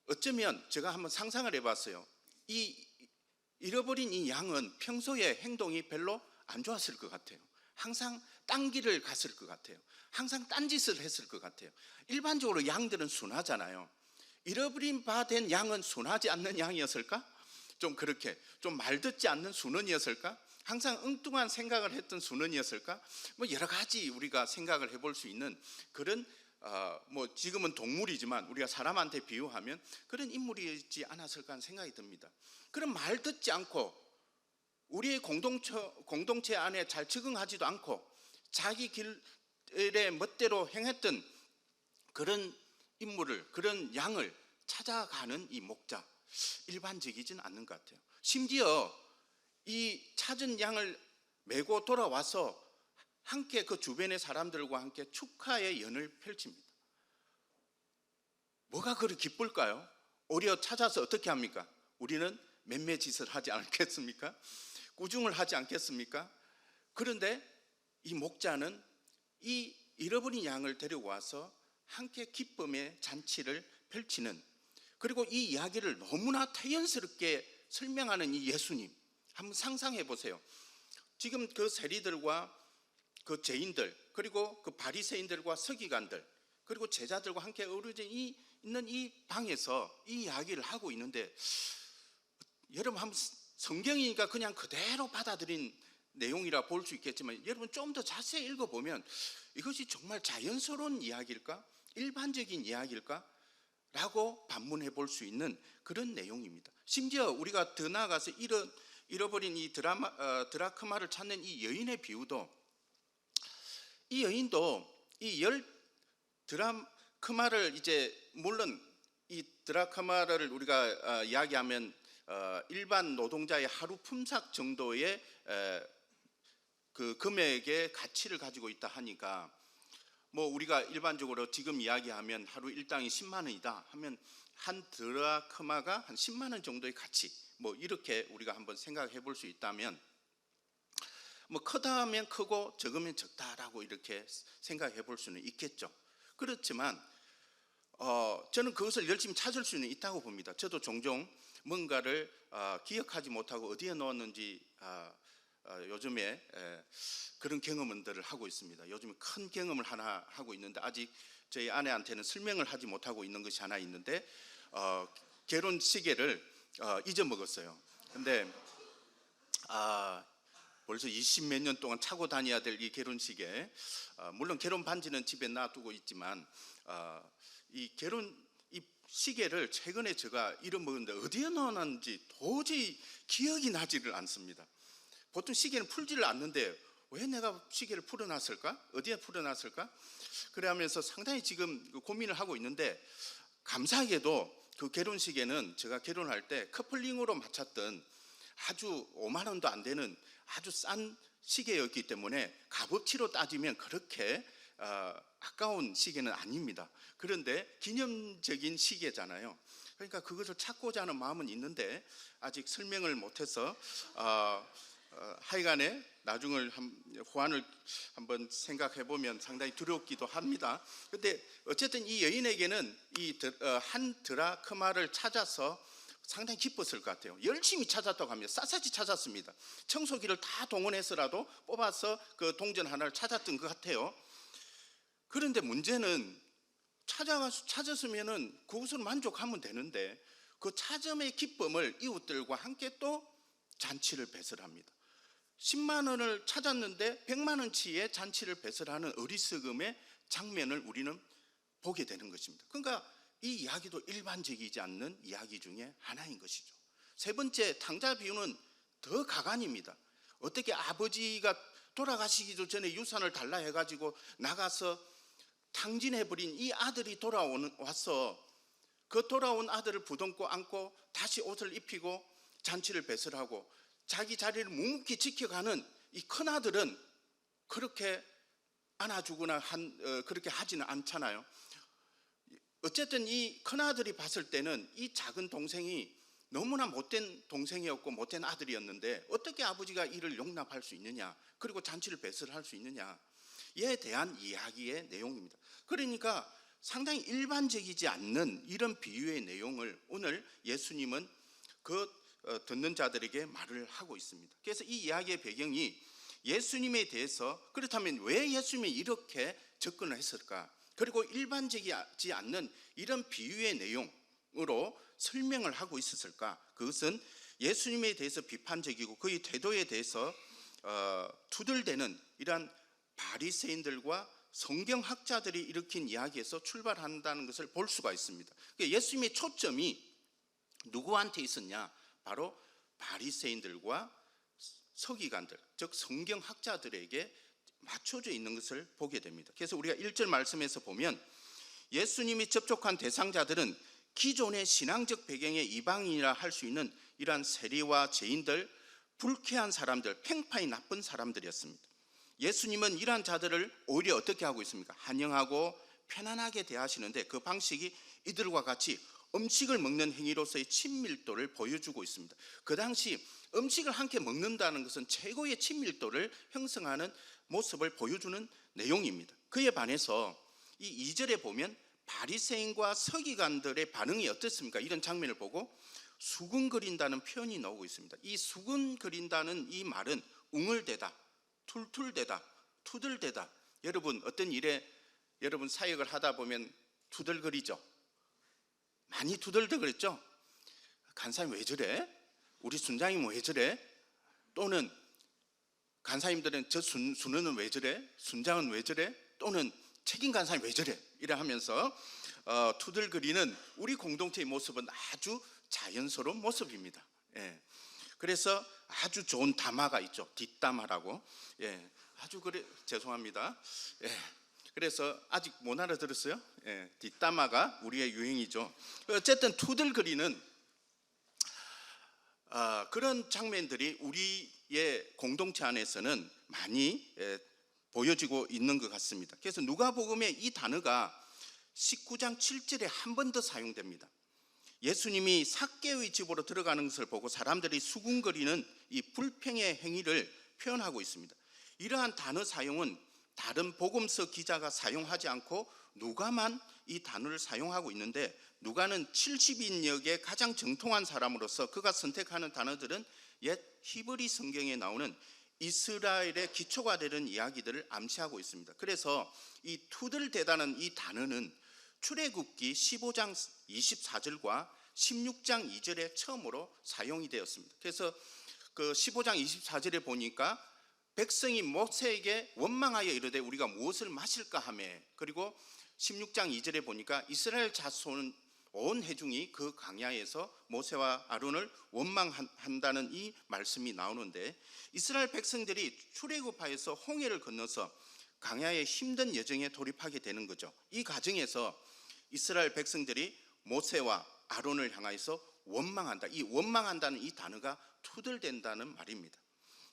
어쩌면 제가 한번 상상을 해봤어요. 이 잃어버린 이 양은 평소에 행동이 별로 안 좋았을 것 같아요. 항상 딴 길을 갔을 것 같아요. 항상 딴짓을 했을 것 같아요. 일반적으로 양들은 순하잖아요. 잃어버린 바 된 양은 순하지 않는 양이었을까? 좀 그렇게 좀 말 듣지 않는 순원이었을까? 항상 엉뚱한 생각을 했던 순원이었을까? 뭐 여러 가지 우리가 생각을 해볼 수 있는 그런 뭐 지금은 동물이지만 우리가 사람한테 비유하면 그런 인물이지 않았을까 하는 생각이 듭니다. 그런 말 듣지 않고 우리의 공동체 안에 잘 적응하지도 않고 자기 길의 멋대로 행했던 그런 인물을, 그런 양을 찾아가는 이 목자, 일반적이진 않는 것 같아요. 심지어 이 찾은 양을 메고 돌아와서 함께 그 주변의 사람들과 함께 축하의 연을 펼칩니다. 뭐가 그리 기쁠까요? 오히려 찾아서 어떻게 합니까? 우리는 맴매짓을 하지 않겠습니까? 꾸중을 하지 않겠습니까? 그런데 이 목자는 이 잃어버린 양을 데리고 와서 함께 기쁨의 잔치를 펼치는, 그리고 이 이야기를 너무나 태연스럽게 설명하는 이 예수님, 한번 상상해 보세요. 지금 그 세리들과 그 죄인들, 그리고 그 바리새인들과 서기관들, 그리고 제자들과 함께 어우러져 있는 이 방에서 이 이야기를 하고 있는데, 여러분 한번 성경이니까 그냥 그대로 받아들인 내용이라 볼 수 있겠지만, 여러분 좀 더 자세히 읽어보면 이것이 정말 자연스러운 이야기일까? 일반적인 이야기일까? 라고 반문해 볼 수 있는 그런 내용입니다. 심지어 우리가 더 나아가서 잃어버린 이 드라크마를 찾는 이 여인의 비유도, 이 여인도 이 10 드라크마를 이제, 물론 이 드라크마를 우리가 이야기하면 일반 노동자의 하루 품삯 정도의 그 금액의 가치를 가지고 있다 하니까, 뭐 우리가 일반적으로 지금 이야기하면 하루 일당이 10만 원이다 하면 한 드라크마가 한 10만 원 정도의 가치, 뭐 이렇게 우리가 한번 생각해 볼 수 있다면, 뭐 크다면 크고 적으면 적다라고 이렇게 생각해 볼 수는 있겠죠. 그렇지만 저는 그것을 열심히 찾을 수는 있다고 봅니다. 저도 종종 뭔가를 기억하지 못하고 어디에 넣었는지 요즘에 그런 경험들을 하고 있습니다. 요즘에 큰 경험을 하나 하고 있는데, 아직 저희 아내한테는 설명을 하지 못하고 있는 것이 하나 있는데, 결혼 시계를 잊어먹었어요. 근데 벌써 20몇 년 동안 차고 다녀야 될 이 결혼 시계, 물론 결혼 반지는 집에 놔두고 있지만 이 결혼 이 시계를 최근에 제가 잃어먹었는데 어디에 넣어놨는지 도저히 기억이 나지를 않습니다. 보통 시계는 풀지를 않는데 왜 내가 시계를 풀어놨을까? 어디에 풀어놨을까? 그래 하면서 상당히 지금 고민을 하고 있는데, 감사하게도 그 결혼 시계는 제가 결혼할 때 커플링으로 맞췄던 아주 5만 원도 안 되는 아주 싼 시계였기 때문에 값어치로 따지면 그렇게 아까운 시계는 아닙니다. 그런데 기념적인 시계잖아요. 그러니까 그것을 찾고자 하는 마음은 있는데 아직 설명을 못해서 하여간에 나중을 후안을 한번 생각해 보면 상당히 두렵기도 합니다. 근데 어쨌든 이 여인에게는 이 한 드라크마를 찾아서 상당히 기뻤을 것 같아요. 열심히 찾았다고 합니다. 샅샅이 찾았습니다. 청소기를 다 동원해서라도 뽑아서 그 동전 하나를 찾았던 것 같아요. 그런데 문제는 찾았으면은 그것으로 만족하면 되는데, 그 찾음의 기쁨을 이웃들과 함께 또 잔치를 배설합니다. 10만 원을 찾았는데 100만 원치의 잔치를 배설하는 어리석음의 장면을 우리는 보게 되는 것입니다. 그러니까 이 이야기도 일반적이지 않는 이야기 중에 하나인 것이죠. 세 번째, 탕자 비유는 더 가관입니다. 어떻게 아버지가 돌아가시기도 전에 유산을 달라 해가지고 나가서 탕진해버린 이 아들이 와서 그 돌아온 아들을 부둥고 안고 다시 옷을 입히고 잔치를 배설하고 자기 자리를 묵묵히 지켜가는 이 큰아들은 그렇게 안아주거나 그렇게 하지는 않잖아요. 어쨌든 이 큰아들이 봤을 때는 이 작은 동생이 너무나 못된 동생이었고 못된 아들이었는데 어떻게 아버지가 이를 용납할 수 있느냐, 그리고 잔치를 배설할 수 있느냐에 대한 이야기의 내용입니다. 그러니까 상당히 일반적이지 않는 이런 비유의 내용을 오늘 예수님은 듣는 자들에게 말을 하고 있습니다. 그래서 이 이야기의 배경이 예수님에 대해서, 그렇다면 왜 예수님이 이렇게 접근을 했을까? 그리고 일반적이지 않는 이런 비유의 내용으로 설명을 하고 있었을까? 그것은 예수님에 대해서 비판적이고 그의 태도에 대해서 투덜대는 이러한 바리새인들과 성경학자들이 일으킨 이야기에서 출발한다는 것을 볼 수가 있습니다. 그러니까 예수님의 초점이 누구한테 있었냐? 바로 바리새인들과 서기관들, 즉 성경학자들에게 맞춰져 있는 것을 보게 됩니다. 그래서 우리가 1절 말씀에서 보면 예수님이 접촉한 대상자들은 기존의 신앙적 배경의 이방인이라 할 수 있는 이러한 세리와 죄인들, 불쾌한 사람들, 팽파이 나쁜 사람들이었습니다. 예수님은 이러한 자들을 오히려 어떻게 하고 있습니까? 환영하고 편안하게 대하시는데 그 방식이 이들과 같이 음식을 먹는 행위로서의 친밀도를 보여주고 있습니다. 그 당시 음식을 함께 먹는다는 것은 최고의 친밀도를 형성하는 모습을 보여주는 내용입니다. 그에 반해서 이 2절에 보면 바리새인과 서기관들의 반응이 어떻습니까? 이런 장면을 보고 수근거린다는 표현이 나오고 있습니다. 이 수근거린다는 이 말은 웅얼대다, 툴툴대다, 투덜대다. 여러분 어떤 일에 여러분 사역을 하다 보면 투덜거리죠. 많이 투덜거렸죠. 간사님 왜 저래? 우리 순장님 왜 저래? 또는 간사님들은 저 순우는 왜 저래? 순장은 왜 저래? 또는 책임 간사님 왜 저래? 이래 하면서 투덜거리는 우리 공동체의 모습은 아주 자연스러운 모습입니다. 예. 그래서 아주 좋은 담화가 있죠. 뒷담화라고. 예. 아주 그래 죄송합니다. 예. 그래서 아직 못 알아들었어요? 예. 뒷담화가 우리의 유행이죠. 어쨌든 투덜거리는 그런 장면들이 우리의 공동체 안에서는 많이 보여지고 있는 것 같습니다. 그래서 누가복음의 이 단어가 19장 7절에 한 번 더 사용됩니다. 예수님이 삭개의 집으로 들어가는 것을 보고 사람들이 수군거리는 이 불평의 행위를 표현하고 있습니다. 이러한 단어 사용은 다른 복음서 기자가 사용하지 않고 누가만 이 단어를 사용하고 있는데 누가는 70인역의 가장 정통한 사람으로서 그가 선택하는 단어들은 옛 히브리 성경에 나오는 이스라엘의 기초가 되는 이야기들을 암시하고 있습니다. 그래서 이 투덜대다는 이 단어는 출애굽기 15장 24절과 16장 2절에 처음으로 사용이 되었습니다. 그래서 그 15장 24절에 보니까 백성이 모세에게 원망하여 이르되 우리가 무엇을 마실까 하며, 그리고 16장 2절에 보니까 이스라엘 자손 온 회중이 그 광야에서 모세와 아론을 원망한다는 이 말씀이 나오는데, 이스라엘 백성들이 출애굽하여서 홍해를 건너서 광야의 힘든 여정에 돌입하게 되는 거죠. 이 과정에서 이스라엘 백성들이 모세와 아론을 향하여서 원망한다. 이 원망한다는 이 단어가 투덜댄다는 말입니다.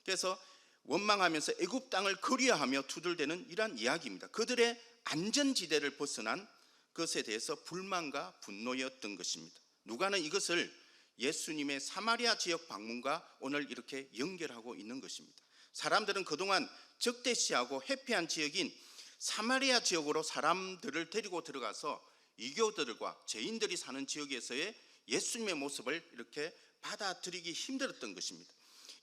그래서 원망하면서 애굽 땅을 그리워하며 투덜대는 이러한 이야기입니다. 그들의 안전지대를 벗어난 것에 대해서 불만과 분노였던 것입니다. 누가는 이것을 예수님의 사마리아 지역 방문과 오늘 이렇게 연결하고 있는 것입니다. 사람들은 그동안 적대시하고 회피한 지역인 사마리아 지역으로 사람들을 데리고 들어가서 이교도들과 죄인들이 사는 지역에서의 예수님의 모습을 이렇게 받아들이기 힘들었던 것입니다.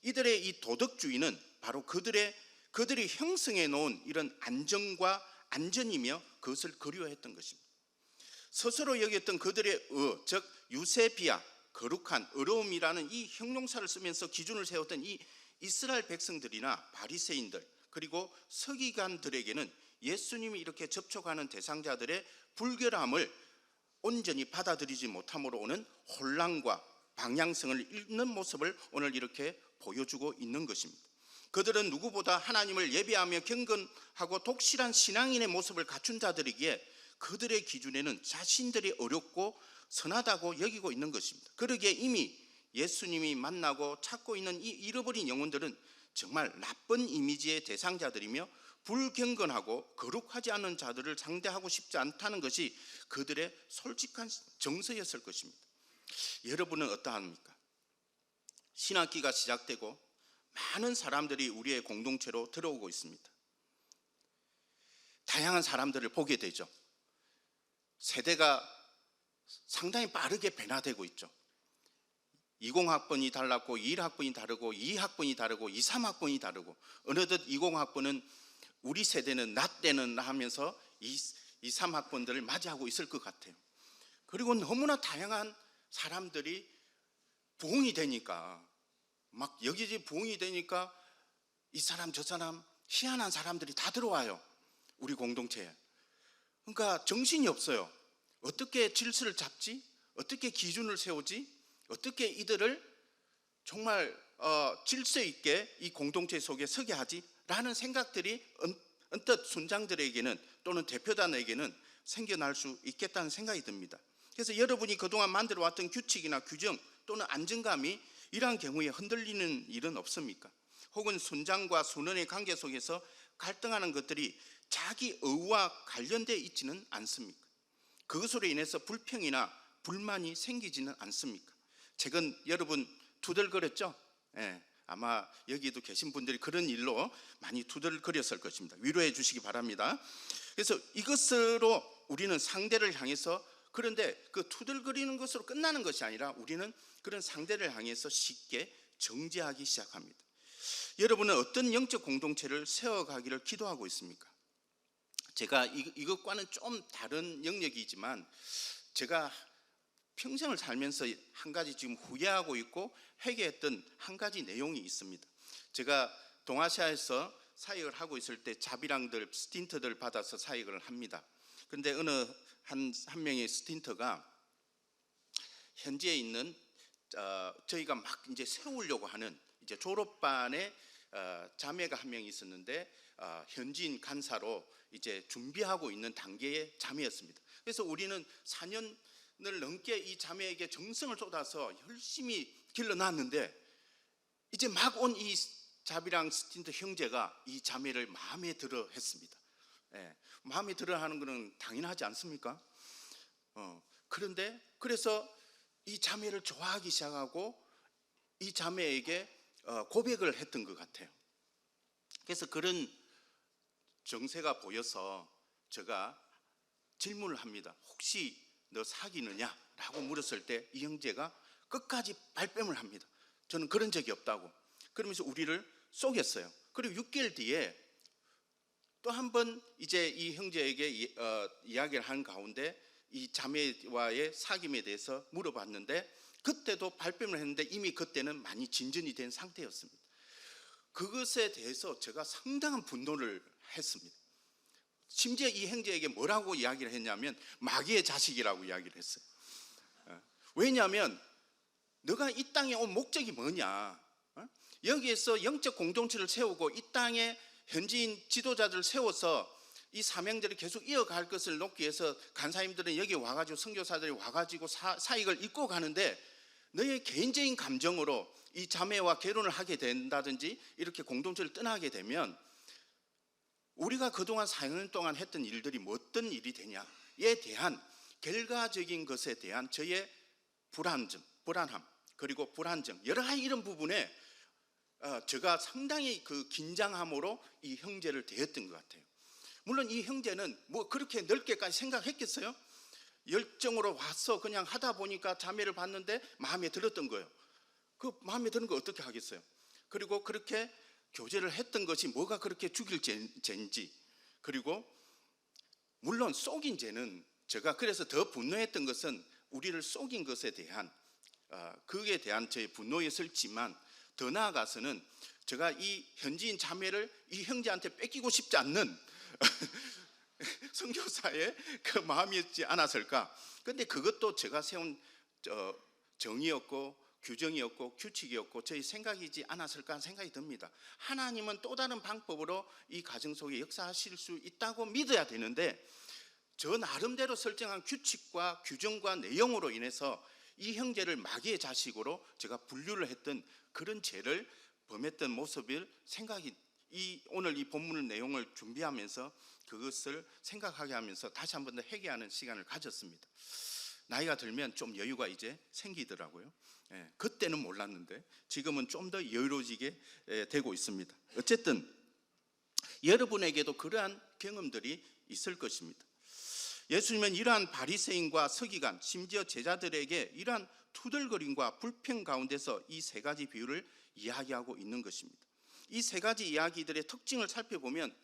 이들의 이 도덕주의는 바로 그들이 형성해 놓은 이런 안정과 안전이며 그것을 그리워했던 것입니다. 스스로 여겼던 그들의 즉 유세비야, 거룩한 의로움이라는 이 형용사를 쓰면서 기준을 세웠던 이 이스라엘 백성들이나 바리새인들 그리고 서기관들에게는 예수님이 이렇게 접촉하는 대상자들의 불결함을 온전히 받아들이지 못함으로 오는 혼란과 방향성을 잃는 모습을 오늘 이렇게 보여주고 있는 것입니다. 그들은 누구보다 하나님을 예배하며 경건하고 독실한 신앙인의 모습을 갖춘 자들이기에 그들의 기준에는 자신들이 어렵고 선하다고 여기고 있는 것입니다. 그러기에 이미 예수님이 만나고 찾고 있는 이 잃어버린 영혼들은 정말 나쁜 이미지의 대상자들이며 불경건하고 거룩하지 않은 자들을 상대하고 싶지 않다는 것이 그들의 솔직한 정서였을 것입니다. 여러분은 어떠합니까? 신학기가 시작되고 많은 사람들이 우리의 공동체로 들어오고 있습니다. 다양한 사람들을 보게 되죠. 세대가 상당히 빠르게 변화되고 있죠. 20학번이 달랐고 21학번이 다르고 2학번이 다르고 23학번이 다르고 어느덧 20학번은 우리 세대는 나 때는 하면서 23학번들을 맞이하고 있을 것 같아요. 그리고 너무나 다양한 사람들이 부흥이 되니까 막 여기저기 부흥이 되니까 이 사람 저 사람 희한한 사람들이 다 들어와요. 우리 공동체에. 그러니까 정신이 없어요. 어떻게 질서를 잡지? 어떻게 기준을 세우지? 어떻게 이들을 정말 질서 있게 이 공동체 속에 서게 하지? 라는 생각들이 언뜻 순장들에게는 또는 대표단에게는 생겨날 수 있겠다는 생각이 듭니다. 그래서 여러분이 그동안 만들어왔던 규칙이나 규정 또는 안정감이 이러한 경우에 흔들리는 일은 없습니까? 혹은 순장과 순원의 관계 속에서 갈등하는 것들이 자기 의와 관련되어 있지는 않습니까? 그것으로 인해서 불평이나 불만이 생기지는 않습니까? 최근 여러분 투덜거렸죠? 예, 아마 여기도 계신 분들이 그런 일로 많이 투덜거렸을 것입니다. 위로해 주시기 바랍니다. 그래서 이것으로 우리는 상대를 향해서, 그런데 그 투덜거리는 것으로 끝나는 것이 아니라 우리는 그런 상대를 향해서 쉽게 정죄하기 시작합니다. 여러분은 어떤 영적 공동체를 세워가기를 기도하고 있습니까? 제가 이것과는 좀 다른 영역이지만 제가 평생을 살면서 한 가지 지금 후회하고 있고 회개했던 한 가지 내용이 있습니다. 제가 동아시아에서 사역을 하고 있을 때 자비랑들, 스틴트들 받아서 사역을 합니다. 그런데 어느 한 명의 스틴트가 현지에 있는 저희가 막 이제 세우려고 하는 이제 졸업반에 자매가 한 명 있었는데 현지인 간사로 이제 준비하고 있는 단계의 자매였습니다. 그래서 우리는 4년을 넘게 이 자매에게 정성을 쏟아서 열심히 길러놨는데 이제 막 온 이 자비랑 스틴트 형제가 이 자매를 마음에 들어 했습니다. 예, 마음에 들어 하는 것은 당연하지 않습니까? 그런데 그래서 이 자매를 좋아하기 시작하고 이 자매에게 고백을 했던 것 같아요. 그래서 그런 정세가 보여서 제가 질문을 합니다. 혹시 너 사귀느냐? 라고 물었을 때 이 형제가 끝까지 발뺌을 합니다. 저는 그런 적이 없다고. 그러면서 우리를 속였어요. 그리고 6개월 뒤에 또 한 번 이제 이 형제에게 이야기를 한 가운데 이 자매와의 사귐에 대해서 물어봤는데 그때도 발뺌을 했는데 이미 그때는 많이 진전이 된 상태였습니다. 그것에 대해서 제가 상당한 분노를 했습니다. 심지어 이 형제에게 뭐라고 이야기를 했냐면 마귀의 자식이라고 이야기를 했어요. 왜냐하면 너가 이 땅에 온 목적이 뭐냐? 여기에서 영적 공동체를 세우고 이 땅에 현지인 지도자들을 세워서 이 사명들을 계속 이어갈 것을 놓기 위해서 간사님들은 여기 와가지고 선교사들이 와가지고 사익을 잇고 가는데 너의 개인적인 감정으로 이 자매와 결혼을 하게 된다든지 이렇게 공동체를 떠나게 되면 우리가 그동안 4년 동안 했던 일들이 뭐 어떤 일이 되냐에 대한 결과적인 것에 대한 저의 불안함 그리고 불안정 여러 가지 이런 부분에 제가 상당히 그 긴장함으로 이 형제를 대했던 것 같아요. 물론 이 형제는 뭐 그렇게 넓게까지 생각했겠어요? 열정으로 와서 그냥 하다 보니까 자매를 봤는데 마음에 들었던 거예요. 그 마음에 드는 거 어떻게 하겠어요? 그리고 그렇게 교제를 했던 것이 뭐가 그렇게 죽일 죄인지, 그리고 물론 속인 죄는 제가 그래서 더 분노했던 것은 우리를 속인 것에 대한 그에 대한 제 분노였을지만 더 나아가서는 제가 이 현지인 자매를 이 형제한테 뺏기고 싶지 않는 선교사의 그 마음이었지 않았을까. 그런데 그것도 제가 세운 정의였고 규정이었고 규칙이었고 저희 생각이지 않았을까 생각이 듭니다. 하나님은 또 다른 방법으로 이 가정 속에 역사하실 수 있다고 믿어야 되는데 저 나름대로 설정한 규칙과 규정과 내용으로 인해서 이 형제를 마귀의 자식으로 제가 분류를 했던 그런 죄를 범했던 모습을 생각이 오늘 이 본문 내용을 준비하면서 그것을 생각하게 하면서 다시 한 번 더 회개하는 시간을 가졌습니다. 나이가 들면 좀 여유가 이제 생기더라고요. 그때는 몰랐는데 지금은 좀 더 여유로워지게 되고 있습니다. 어쨌든 여러분에게도 그러한 경험들이 있을 것입니다. 예수님은 이러한 바리새인과 서기관 심지어 제자들에게 이러한 투덜거림과 불평 가운데서 이 세 가지 비유를 이야기하고 있는 것입니다. 이 세 가지 이야기들의 특징을 살펴보면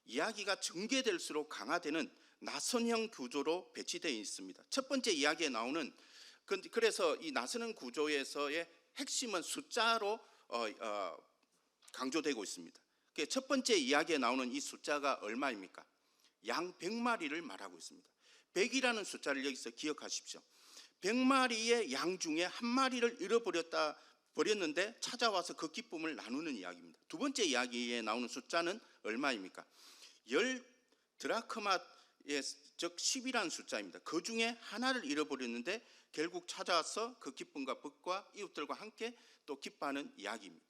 이야기가 전개될수록 강화되는 나선형 구조로 배치되어 있습니다. 첫 번째 이야기에 나오는 그래서 이 나서는 구조에서의 핵심은 숫자로 강조되고 있습니다. 첫 번째 이야기에 나오는 이 숫자가 얼마입니까? 양 100마리를 말하고 있습니다. 100이라는 숫자를 여기서 기억하십시오. 100마리의 양 중에 한 마리를 버렸는데 찾아와서 그 기쁨을 나누는 이야기입니다. 두 번째 이야기에 나오는 숫자는 얼마입니까? 10 드라크마의 즉 10이라는 숫자입니다. 그 중에 하나를 잃어버렸는데 결국 찾아와서 그 기쁨과 복과 이웃들과 함께 또 기뻐하는 이야기입니다.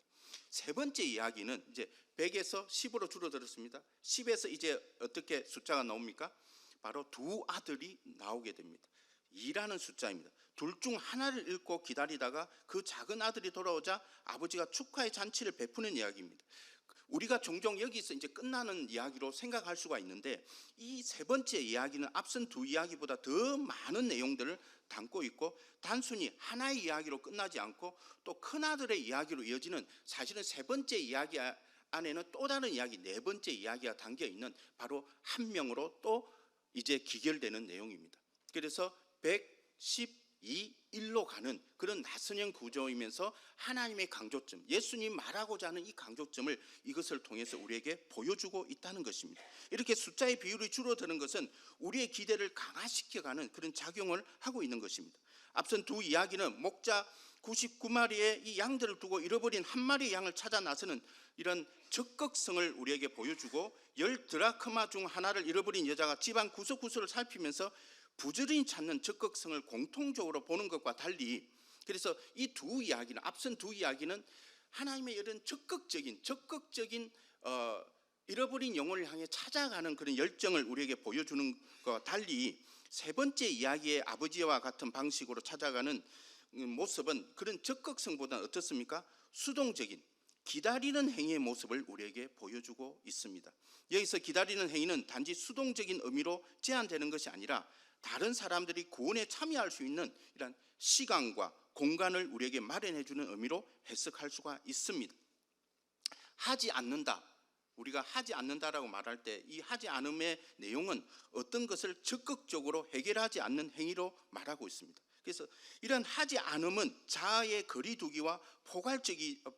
세 번째 이야기는 이제 100에서 10으로 줄어들었습니다. 10에서 이제 어떻게 숫자가 나옵니까? 바로 두 아들이 나오게 됩니다. 2라는 숫자입니다. 둘 중 하나를 잃고 기다리다가 그 작은 아들이 돌아오자 아버지가 축하의 잔치를 베푸는 이야기입니다. 우리가 종종 여기서 이제 끝나는 이야기로 생각할 수가 있는데 이 세 번째 이야기는 앞선 두 이야기보다 더 많은 내용들을 담고 있고 단순히 하나의 이야기로 끝나지 않고 또 큰아들의 이야기로 이어지는 사실은 세 번째 이야기 안에는 또 다른 이야기 네 번째 이야기가 담겨 있는 바로 한 명으로 또 이제 기결되는 내용입니다. 그래서 112, 1로 가는 그런 나선형 구조이면서 하나님의 강조점, 예수님 말하고자 하는 이 강조점을 이것을 통해서 우리에게 보여주고 있다는 것입니다. 이렇게 숫자의 비율이 줄어드는 것은 우리의 기대를 강화시켜가는 그런 작용을 하고 있는 것입니다. 앞선 두 이야기는 목자 99마리의 이 양들을 두고 잃어버린 한 마리의 양을 찾아 나서는 이런 적극성을 우리에게 보여주고 10 드라크마 중 하나를 잃어버린 여자가 집안 구석구석을 살피면서 부지런히 찾는 적극성을 공통적으로 보는 것과 달리 그래서 이 두 이야기는 앞선 두 이야기는 하나님의 이런 적극적인 잃어버린 영혼을 향해 찾아가는 그런 열정을 우리에게 보여주는 것과 달리 세 번째 이야기의 아버지와 같은 방식으로 찾아가는 모습은 그런 적극성보다는 어떻습니까? 수동적인 기다리는 행위의 모습을 우리에게 보여주고 있습니다. 여기서 기다리는 행위는 단지 수동적인 의미로 제한되는 것이 아니라 다른 사람들이 구원에 참여할 수 있는 이런 시간과 공간을 우리에게 마련해 주는 의미로 해석할 수가 있습니다. 하지 않는다. 우리가 하지 않는다라고 말할 때 이 하지 않음의 내용은 어떤 것을 적극적으로 해결하지 않는 행위로 말하고 있습니다. 그래서 이런 하지 않음은 자아의 거리두기와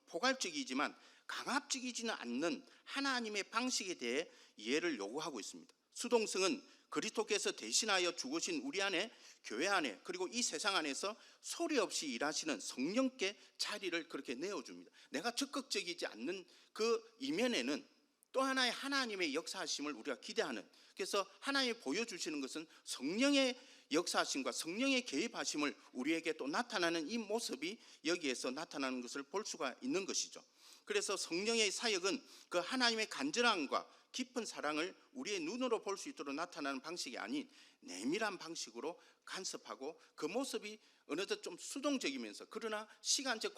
포괄적이지만 강압적이지는 않는 하나님의 방식에 대해 이해를 요구하고 있습니다. 수동성은 그리스도께서 대신하여 죽으신 우리 안에 교회 안에 그리고 이 세상 안에서 소리 없이 일하시는 성령께 자리를 그렇게 내어줍니다. 내가 적극적이지 않는 그 이면에는 또 하나의 하나님의 역사하심을 우리가 기대하는 그래서 하나님이 보여주시는 것은 성령의 역사하심과 성령의 개입하심을 우리에게 또 나타나는 이 모습이 여기에서 나타나는 것을 볼 수가 있는 것이죠. 그래서 성령의 사역은 그 하나님의 간절함과 깊은 사랑을 우리의 눈으로 볼 수 있도록 나타나는 방식이 아닌 내밀한 방식으로 간섭하고 그 모습이 어느덧 좀 수동적이면서 그러나 시간적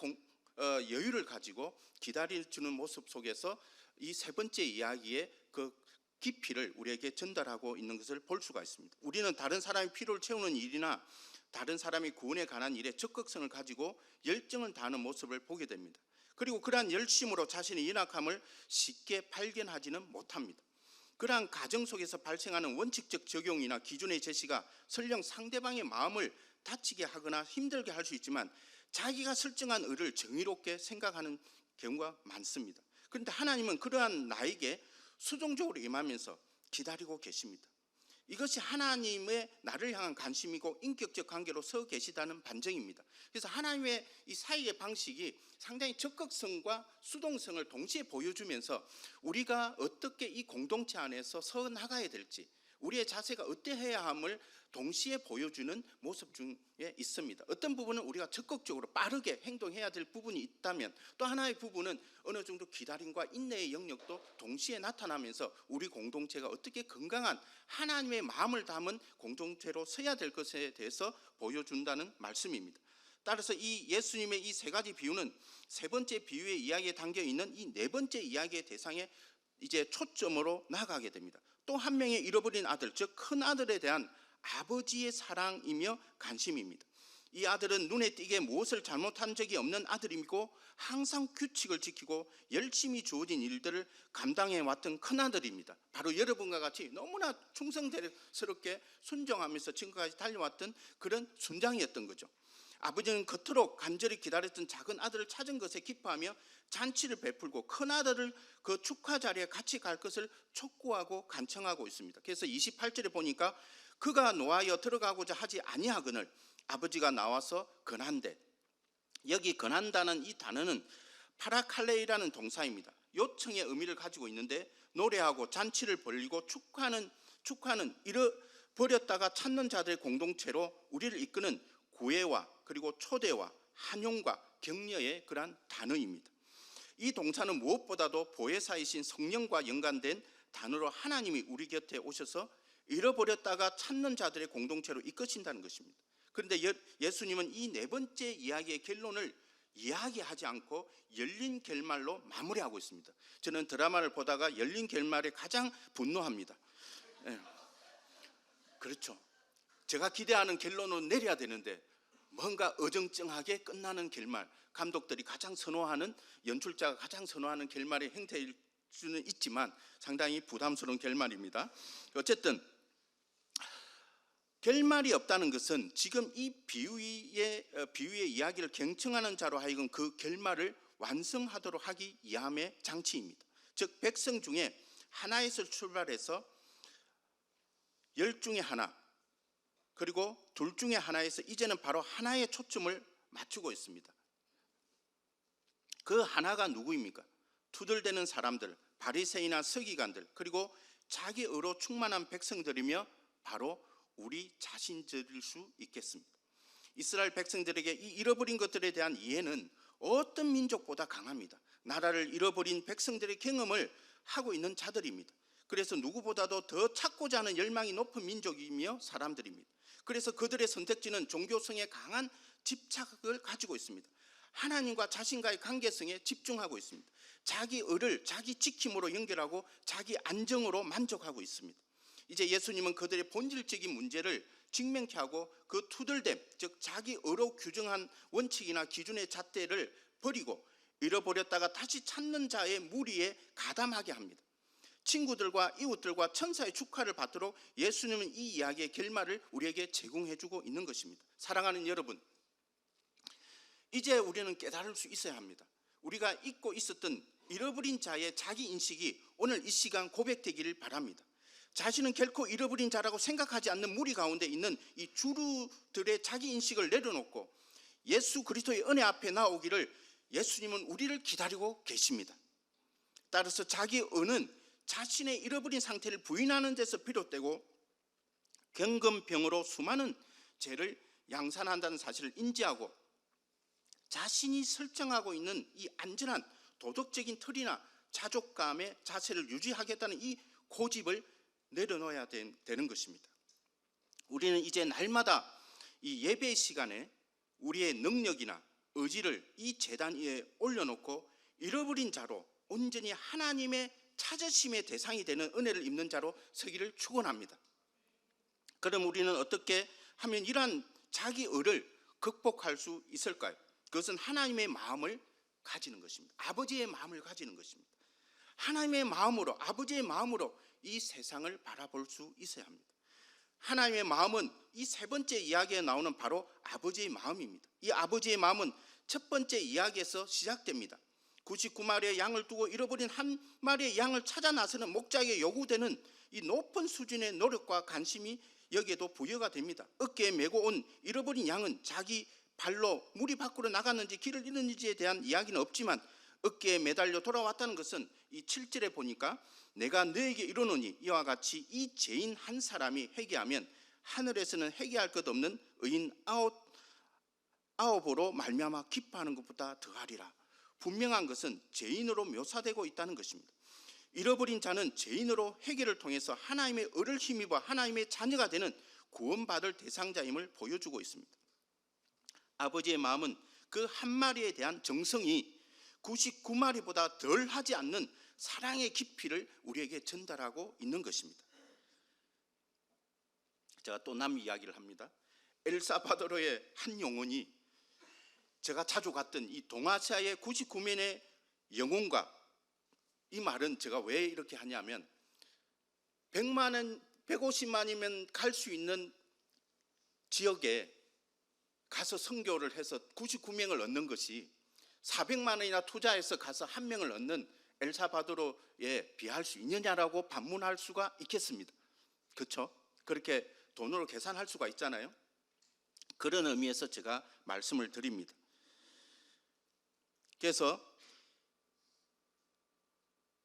여유를 가지고 기다려주는 모습 속에서 이 세 번째 이야기의 그 깊이를 우리에게 전달하고 있는 것을 볼 수가 있습니다. 우리는 다른 사람의 필요를 채우는 일이나 다른 사람의 구원에 관한 일에 적극성을 가지고 열정을 다하는 모습을 보게 됩니다. 그리고 그러한 열심으로 자신의 연약함을 쉽게 발견하지는 못합니다. 그러한 가정 속에서 발생하는 원칙적 적용이나 기준의 제시가 설령 상대방의 마음을 다치게 하거나 힘들게 할 수 있지만 자기가 설정한 의를 정의롭게 생각하는 경우가 많습니다. 그런데 하나님은 그러한 나에게 수동적으로 임하면서 기다리고 계십니다. 이것이 하나님의 나를 향한 관심이고 인격적 관계로 서 계시다는 반증입니다. 그래서 하나님의 이 사역의 방식이 상당히 적극성과 수동성을 동시에 보여주면서 우리가 어떻게 이 공동체 안에서 서 나가야 될지 우리의 자세가 어떠해야 함을 동시에 보여주는 모습 중에 있습니다. 어떤 부분은 우리가 적극적으로 빠르게 행동해야 될 부분이 있다면 또 하나의 부분은 어느 정도 기다림과 인내의 영역도 동시에 나타나면서 우리 공동체가 어떻게 건강한 하나님의 마음을 담은 공동체로 서야 될 것에 대해서 보여준다는 말씀입니다. 따라서 이 예수님의 이 세 가지 비유는 세 번째 비유의 이야기에 담겨 있는 이 네 번째 이야기의 대상에 이제 초점으로 나아가게 됩니다. 또 한 명의 잃어버린 아들, 즉 큰 아들에 대한 아버지의 사랑이며 관심입니다. 이 아들은 눈에 띄게 무엇을 잘못한 적이 없는 아들이고 항상 규칙을 지키고 열심히 주어진 일들을 감당해 왔던 큰 아들입니다. 바로 여러분과 같이 너무나 충성스럽게 순종하면서 지금까지 달려왔던 그런 순장이었던 거죠. 아버지는 그토록 간절히 기다렸던 작은 아들을 찾은 것에 기뻐하며 잔치를 베풀고 큰 아들을 그 축하 자리에 같이 갈 것을 촉구하고 간청하고 있습니다. 그래서 28절에 보니까 그가 노하여 들어가고자 하지 아니하거늘 아버지가 나와서 권한대. 여기 권한다는 이 단어는 파라칼레이라는 동사입니다. 요청의 의미를 가지고 있는데 노래하고 잔치를 벌이고 축하는 잃어버렸다가 찾는 자들의 공동체로 우리를 이끄는 구애와 그리고 초대와 환영과 격려의 그러한 단어입니다. 이 동사는 무엇보다도 보혜사이신 성령과 연관된 단어로 하나님이 우리 곁에 오셔서 잃어버렸다가 찾는 자들의 공동체로 이끄신다는 것입니다. 그런데 예수님은 이 네 번째 이야기의 결론을 이야기하지 않고 열린 결말로 마무리하고 있습니다. 저는 드라마를 보다가 열린 결말에 가장 분노합니다. 그렇죠. 제가 기대하는 결론은 내려야 되는데 뭔가 어정쩡하게 끝나는 결말, 감독들이 가장 선호하는, 연출자가 가장 선호하는 결말의 형태일 수는 있지만 상당히 부담스러운 결말입니다. 어쨌든 결말이 없다는 것은 지금 이 비유의 이야기를 경청하는 자로 하여금 그 결말을 완성하도록 하기 위함의 장치입니다. 즉 백성 중에 하나에서 출발해서 10 중에 하나, 그리고 2 중에 하나에서 이제는 바로 하나의 초점을 맞추고 있습니다. 그 하나가 누구입니까? 투덜대는 사람들, 바리새인이나 서기관들, 그리고 자기 의로 충만한 백성들이며 바로 우리 자신들일 수 있겠습니다. 이스라엘 백성들에게 이 잃어버린 것들에 대한 이해는 어떤 민족보다 강합니다. 나라를 잃어버린 백성들의 경험을 하고 있는 자들입니다. 그래서 누구보다도 더 찾고자 하는 열망이 높은 민족이며 사람들입니다. 그래서 그들의 선택지는 종교성에 강한 집착을 가지고 있습니다. 하나님과 자신과의 관계성에 집중하고 있습니다. 자기 의를 자기 지킴으로 연결하고 자기 안정으로 만족하고 있습니다. 이제 예수님은 그들의 본질적인 문제를 직면케 하고 그 투덜됨, 즉 자기 의로 규정한 원칙이나 기준의 잣대를 버리고 잃어버렸다가 다시 찾는 자의 무리에 가담하게 합니다. 친구들과 이웃들과 천사의 축하를 받도록 예수님은 이 이야기의 결말을 우리에게 제공해주고 있는 것입니다. 사랑하는 여러분, 이제 우리는 깨달을 수 있어야 합니다. 우리가 잊고 있었던 잃어버린 자의 자기 인식이 오늘 이 시간 고백되기를 바랍니다. 자신은 결코 잃어버린 자라고 생각하지 않는 무리 가운데 있는 이 주루들의 자기 인식을 내려놓고 예수 그리스도의 은혜 앞에 나오기를 예수님은 우리를 기다리고 계십니다. 따라서 자기 은은 자신의 잃어버린 상태를 부인하는 데서 비롯되고 경건병으로 수많은 죄를 양산한다는 사실을 인지하고 자신이 설정하고 있는 이 안전한 도덕적인 틀이나 자족감의 자세를 유지하겠다는 이 고집을 내려놓아야 되는 것입니다. 우리는 이제 날마다 이 예배 시간에 우리의 능력이나 의지를 이 제단 위에 올려놓고 잃어버린 자로 온전히 하나님의 찾으심의 대상이 되는 은혜를 입는 자로 서기를 축원합니다. 그럼 우리는 어떻게 하면 이러한 자기 의를 극복할 수 있을까요? 그것은 하나님의 마음을 가지는 것입니다. 아버지의 마음을 가지는 것입니다. 하나님의 마음으로, 아버지의 마음으로 이 세상을 바라볼 수 있어야 합니다. 하나님의 마음은 이 세 번째 이야기에 나오는 바로 아버지의 마음입니다. 이 아버지의 마음은 첫 번째 이야기에서 시작됩니다. 99마리의 양을 두고 잃어버린 한 마리의 양을 찾아 나서는 목자에게 요구되는 이 높은 수준의 노력과 관심이 여기에도 부여가 됩니다. 어깨에 메고 온 잃어버린 양은 자기 발로 무리 밖으로 나갔는지 길을 잃었는지에 대한 이야기는 없지만 어깨에 매달려 돌아왔다는 것은 이 7절에 보니까 내가 너에게 이르노니 이와 같이 이 죄인 한 사람이 회개하면 하늘에서는 회개할 것 없는 의인 아홉으로 말미암아 기뻐하는 것보다 더하리라. 분명한 것은 죄인으로 묘사되고 있다는 것입니다. 잃어버린 자는 죄인으로 회개를 통해서 하나님의 의를 힘입어 하나님의 자녀가 되는 구원받을 대상자임을 보여주고 있습니다. 아버지의 마음은 그 한 마리에 대한 정성이 99마리보다 덜 하지 않는 사랑의 깊이를 우리에게 전달하고 있는 것입니다. 제가 또 남 이야기를 합니다. 엘사바도르의 한 영혼이 제가 자주 갔던 이 동아시아의 99명의 영혼과, 이 말은 제가 왜 이렇게 하냐면 100만원, 150만이면 갈 수 있는 지역에 가서 선교를 해서 99명을 얻는 것이 400만 원이나 투자해서 가서 1명을 얻는 엘사바도르에 비할 수 있느냐라고 반문할 수가 있겠습니다. 그렇죠? 그렇게 돈으로 계산할 수가 있잖아요. 그런 의미에서 제가 말씀을 드립니다. 그래서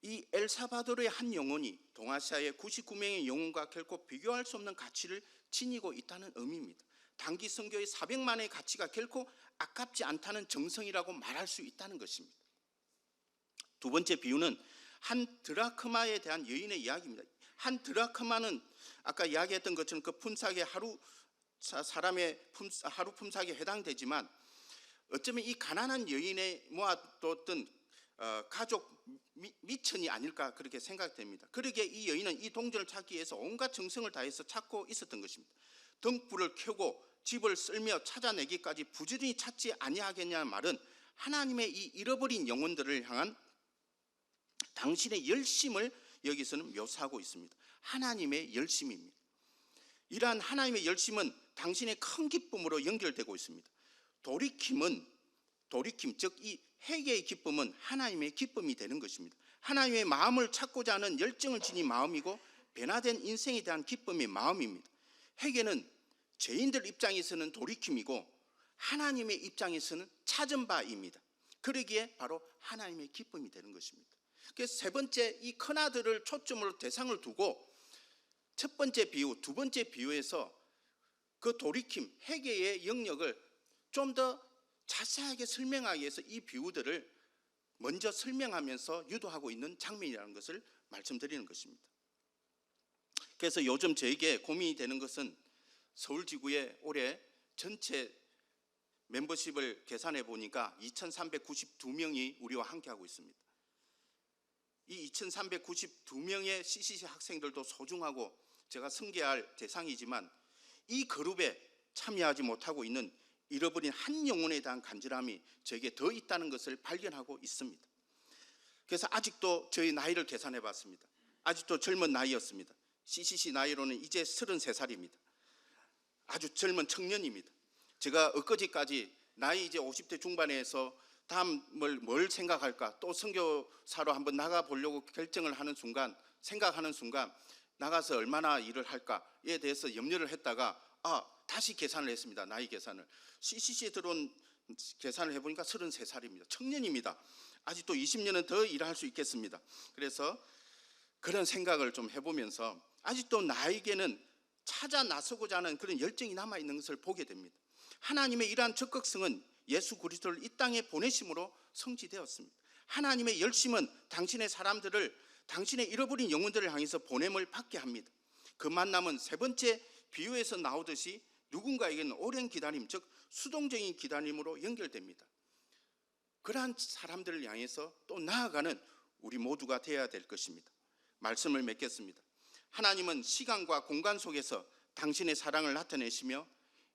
이 엘사바도르의 한 영혼이 동아시아의 99명의 영혼과 결코 비교할 수 없는 가치를 지니고 있다는 의미입니다. 단기 선교의 400만의 가치가 결코 아깝지 않다는 정성이라고 말할 수 있다는 것입니다. 두 번째 비유는 한 드라크마에 대한 여인의 이야기입니다. 한 드라크마는 아까 이야기했던 것처럼 그 품삯의 사람의 하루 품삯에 해당되지만 어쩌면 이 가난한 여인의 모아뒀던 가족 미천이 아닐까 그렇게 생각됩니다. 그러기에 이 여인은 이 동전을 찾기 위해서 온갖 정성을 다해서 찾고 있었던 것입니다. 등불을 켜고 집을 쓸며 찾아내기까지 부지런히 찾지 아니하겠냐는 말은 하나님의 이 잃어버린 영혼들을 향한 당신의 열심을 여기서는 묘사하고 있습니다. 하나님의 열심입니다. 이러한 하나님의 열심은 당신의 큰 기쁨으로 연결되고 있습니다. 돌이킴 즉 이 회개의 기쁨은 하나님의 기쁨이 되는 것입니다. 하나님의 마음을 찾고자 하는 열정을 지닌 마음이고 변화된 인생에 대한 기쁨의 마음입니다. 회개는 죄인들 입장에서는 돌이킴이고 하나님의 입장에서는 찾은 바입니다. 그러기에 바로 하나님의 기쁨이 되는 것입니다. 그래서 세 번째 이 큰아들을 초점으로 대상을 두고 첫 번째 비유, 두 번째 비유에서 그 돌이킴, 회개의 영역을 좀 더 자세하게 설명하기 위해서 이 비유들을 먼저 설명하면서 유도하고 있는 장면이라는 것을 말씀드리는 것입니다. 그래서 요즘 저에게 고민이 되는 것은 서울지구에 올해 전체 멤버십을 계산해 보니까 2392명이 우리와 함께하고 있습니다. 이 2392명의 CCC 학생들도 소중하고 제가 섬겨야 할 대상이지만 이 그룹에 참여하지 못하고 있는 잃어버린 한 영혼에 대한 간절함이 저에게 더 있다는 것을 발견하고 있습니다. 그래서 아직도 저희 나이를 계산해 봤습니다. 아직도 젊은 나이였습니다. CCC 나이로는 이제 33살입니다. 아주 젊은 청년입니다. 제가 엊그제까지 나이 이제 50대 중반에서 다음 뭘 생각할까, 또 선교사로 한번 나가보려고 결정을 하는 순간, 생각하는 순간 나가서 얼마나 일을 할까에 대해서 염려를 했다가 다시 계산을 했습니다. 나이 계산을. CCC에 들어온 계산을 해보니까 33살입니다. 청년입니다. 아직도 20년은 더 일할 수 있겠습니다. 그래서 그런 생각을 좀 해보면서 아직도 나에게는 찾아 나서고자 하는 그런 열정이 남아있는 것을 보게 됩니다. 하나님의 이러한 적극성은 예수 그리스도를 이 땅에 보내심으로 성취되었습니다. 하나님의 열심은 당신의 사람들을, 당신의 잃어버린 영혼들을 향해서 보냄을 받게 합니다. 그 만남은 세 번째 비유에서 나오듯이 누군가에게는 오랜 기다림, 즉 수동적인 기다림으로 연결됩니다. 그러한 사람들을 향해서 또 나아가는 우리 모두가 되어야 될 것입니다. 말씀을 맺겠습니다. 하나님은 시간과 공간 속에서 당신의 사랑을 나타내시며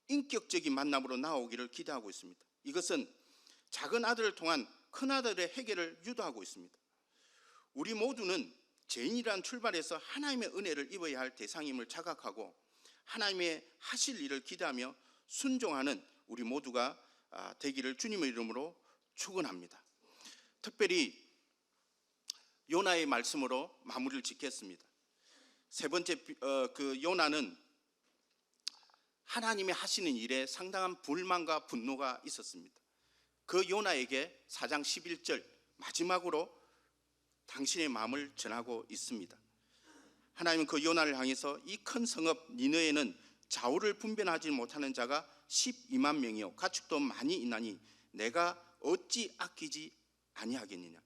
인격적인 만남으로 나오기를 기대하고 있습니다. 이것은 작은 아들을 통한 큰 아들의 회개를 유도하고 있습니다. 우리 모두는 죄인이란 출발에서 하나님의 은혜를 입어야 할 대상임을 자각하고 하나님의 하실 일을 기대하며 순종하는 우리 모두가 되기를 주님의 이름으로 축원합니다. 특별히 요나의 말씀으로 마무리를 짓겠습니다. 세 번째 그 요나는 하나님이 하시는 일에 상당한 불만과 분노가 있었습니다. 그 요나에게 4장 11절 마지막으로 당신의 마음을 전하고 있습니다. 하나님은 그 요나를 향해서 이 큰 성읍 니느웨는 좌우를 분별하지 못하는 자가 12만 명이요 가축도 많이 있나니 내가 어찌 아끼지 아니하겠느냐.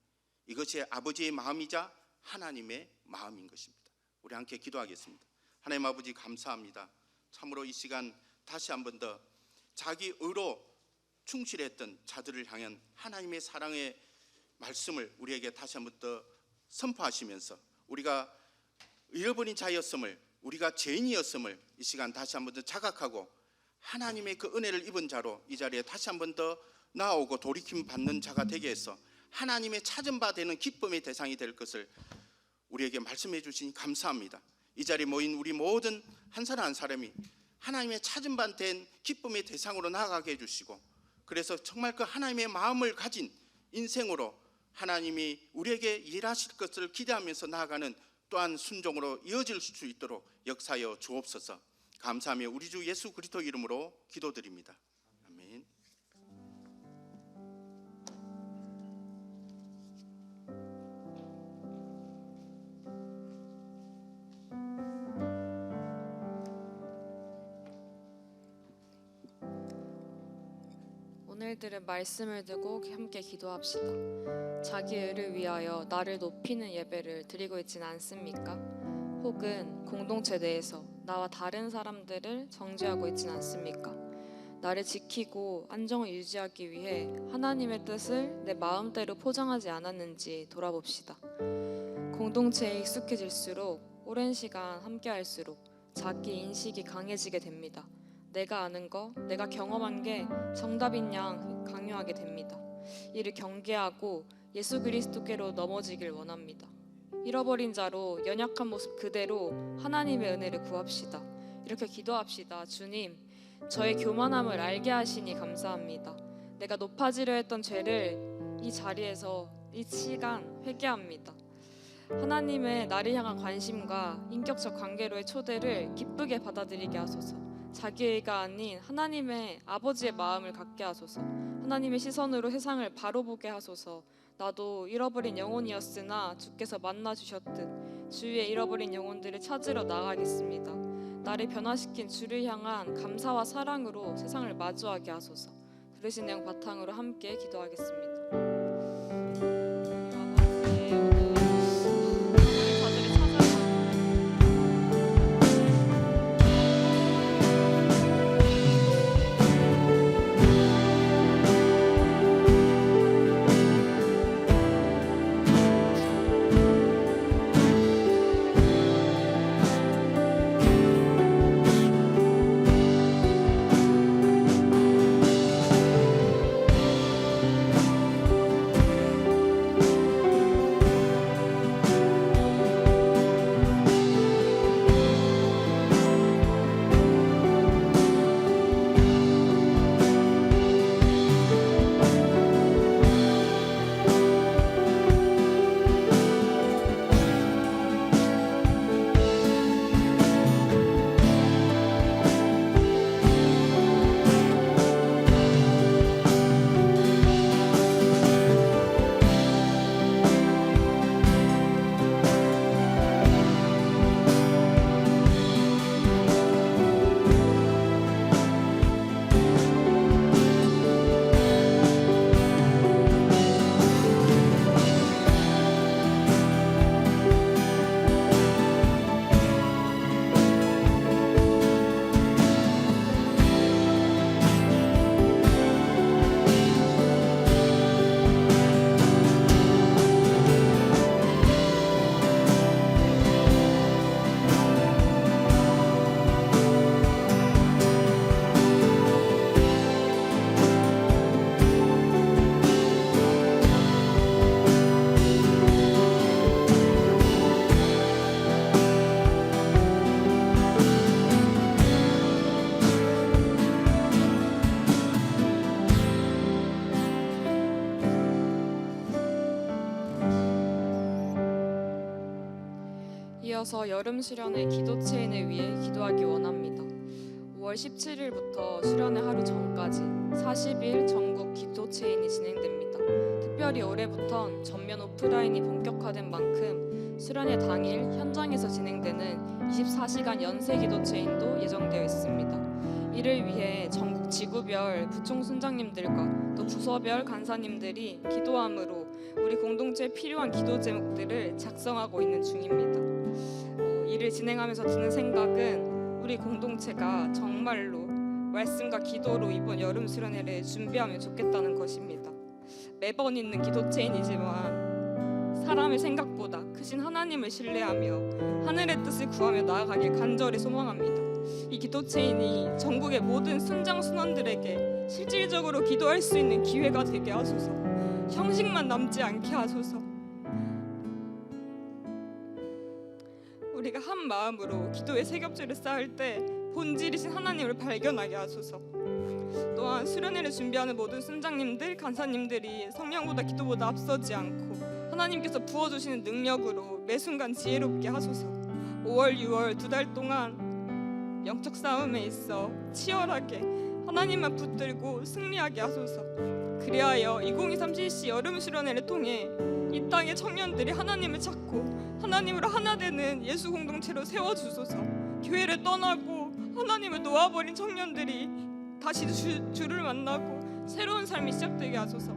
이것이 아버지의 마음이자 하나님의 마음인 것입니다. 우리 함께 기도하겠습니다. 하나님 아버지 감사합니다. 참으로 이 시간 다시 한 번 더 자기 의로 충실했던 자들을 향한 하나님의 사랑의 말씀을 우리에게 다시 한 번 더 선포하시면서 우리가 잃어버린 자였음을, 우리가 죄인이었음을 이 시간 다시 한 번 더 자각하고 하나님의 그 은혜를 입은 자로 이 자리에 다시 한 번 더 나오고 돌이킴 받는 자가 되게 해서 하나님의 찾은 바 되는 기쁨의 대상이 될 것을 우리에게 말씀해 주시니 감사합니다. 이 자리에 모인 우리 모든 한 사람 한 사람이 하나님의 찾은 바 된 기쁨의 대상으로 나아가게 해주시고, 그래서 정말 그 하나님의 마음을 가진 인생으로 하나님이 우리에게 일하실 것을 기대하면서 나아가는 또한 순종으로 이어질 수 있도록 역사하여 주옵소서. 감사하며 우리 주 예수 그리스도 이름으로 기도드립니다. 아멘. 오늘 들은 말씀을 두고 함께 기도합시다. 자기 의를 위하여 나를 높이는 예배를 드리고 있지는 않습니까? 혹은 공동체 내에서 나와 다른 사람들을 정죄하고 있지는 않습니까? 나를 지키고 안정을 유지하기 위해 하나님의 뜻을 내 마음대로 포장하지 않았는지 돌아봅시다. 공동체에 익숙해질수록 오랜 시간 함께할수록 자기 인식이 강해지게 됩니다. 내가 아는 거, 내가 경험한 게 정답인 양 강요하게 됩니다. 이를 경계하고 예수 그리스도께로 넘어지길 원합니다. 잃어버린 자로 연약한 모습 그대로 하나님의 은혜를 구합시다. 이렇게 기도합시다. 주님, 저의 교만함을 알게 하시니 감사합니다. 내가 높아지려 했던 죄를 이 자리에서 이 시간 회개합니다. 하나님의 나를 향한 관심과 인격적 관계로의 초대를 기쁘게 받아들이게 하소서. 자기가 아닌 하나님의 아버지의 마음을 갖게 하소서. 하나님의 시선으로 세상을 바로 보게 하소서. 나도 잃어버린 영혼이었으나 주께서 만나 주셨듯 주위의 잃어버린 영혼들을 찾으러 나가겠습니다. 나를 변화시킨 주를 향한 감사와 사랑으로 세상을 마주하게 하소서. 들으신 내용 바탕으로 함께 기도하겠습니다. 이어서 여름 수련회 기도 체인을 위해 기도하기 원합니다. 5월 17일부터 수련회 하루 전까지 40일 전국 기도 체인이 진행됩니다. 특별히 올해부턴 전면 오프라인이 본격화된 만큼 수련회 당일 현장에서 진행되는 24시간 연세 기도 체인도 예정되어 있습니다. 이를 위해 전국 지구별 부총 순장님들과 또 부서별 간사님들이 기도함으로 우리 공동체에 필요한 기도 제목들을 작성하고 있는 중입니다. 이를 진행하면서 드는 생각은 우리 공동체가 정말로 말씀과 기도로 이번 여름 수련회를 준비하면 좋겠다는 것입니다. 매번 있는 기도 체인이지만 사람의 생각보다 크신 하나님을 신뢰하며 하늘의 뜻을 구하며 나아가길 간절히 소망합니다. 이 기도 체인이 전국의 모든 순장 순원들에게 실질적으로 기도할 수 있는 기회가 되게 하소서. 형식만 남지 않게 하소서. 우리가 한 마음으로 기도의 세 겹줄을 쌓을 때 본질이신 하나님을 발견하게 하소서. 또한 수련회를 준비하는 모든 순장님들, 간사님들이 성령보다 기도보다 앞서지 않고 하나님께서 부어주시는 능력으로 매 순간 지혜롭게 하소서. 5월, 6월 2달 동안 영적 싸움에 있어 치열하게 하나님만 붙들고 승리하게 하소서. 그리하여 2023 CC 여름 수련회를 통해 이 땅의 청년들이 하나님을 찾고 하나님으로 하나 되는 예수 공동체로 세워주소서. 교회를 떠나고 하나님을 놓아버린 청년들이 다시 주를 만나고 새로운 삶이 시작되게 하소서.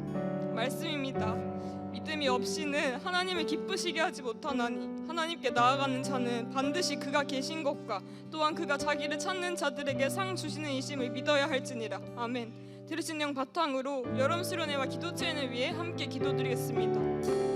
말씀입니다. 믿음이 없이는 하나님을 기쁘시게 하지 못하나니 하나님께 나아가는 자는 반드시 그가 계신 것과 또한 그가 자기를 찾는 자들에게 상 주시는 이심을 믿어야 할지니라. 아멘. 들으신 영 바탕으로 여름 수련회와 기도 체인을 위해 함께 기도드리겠습니다.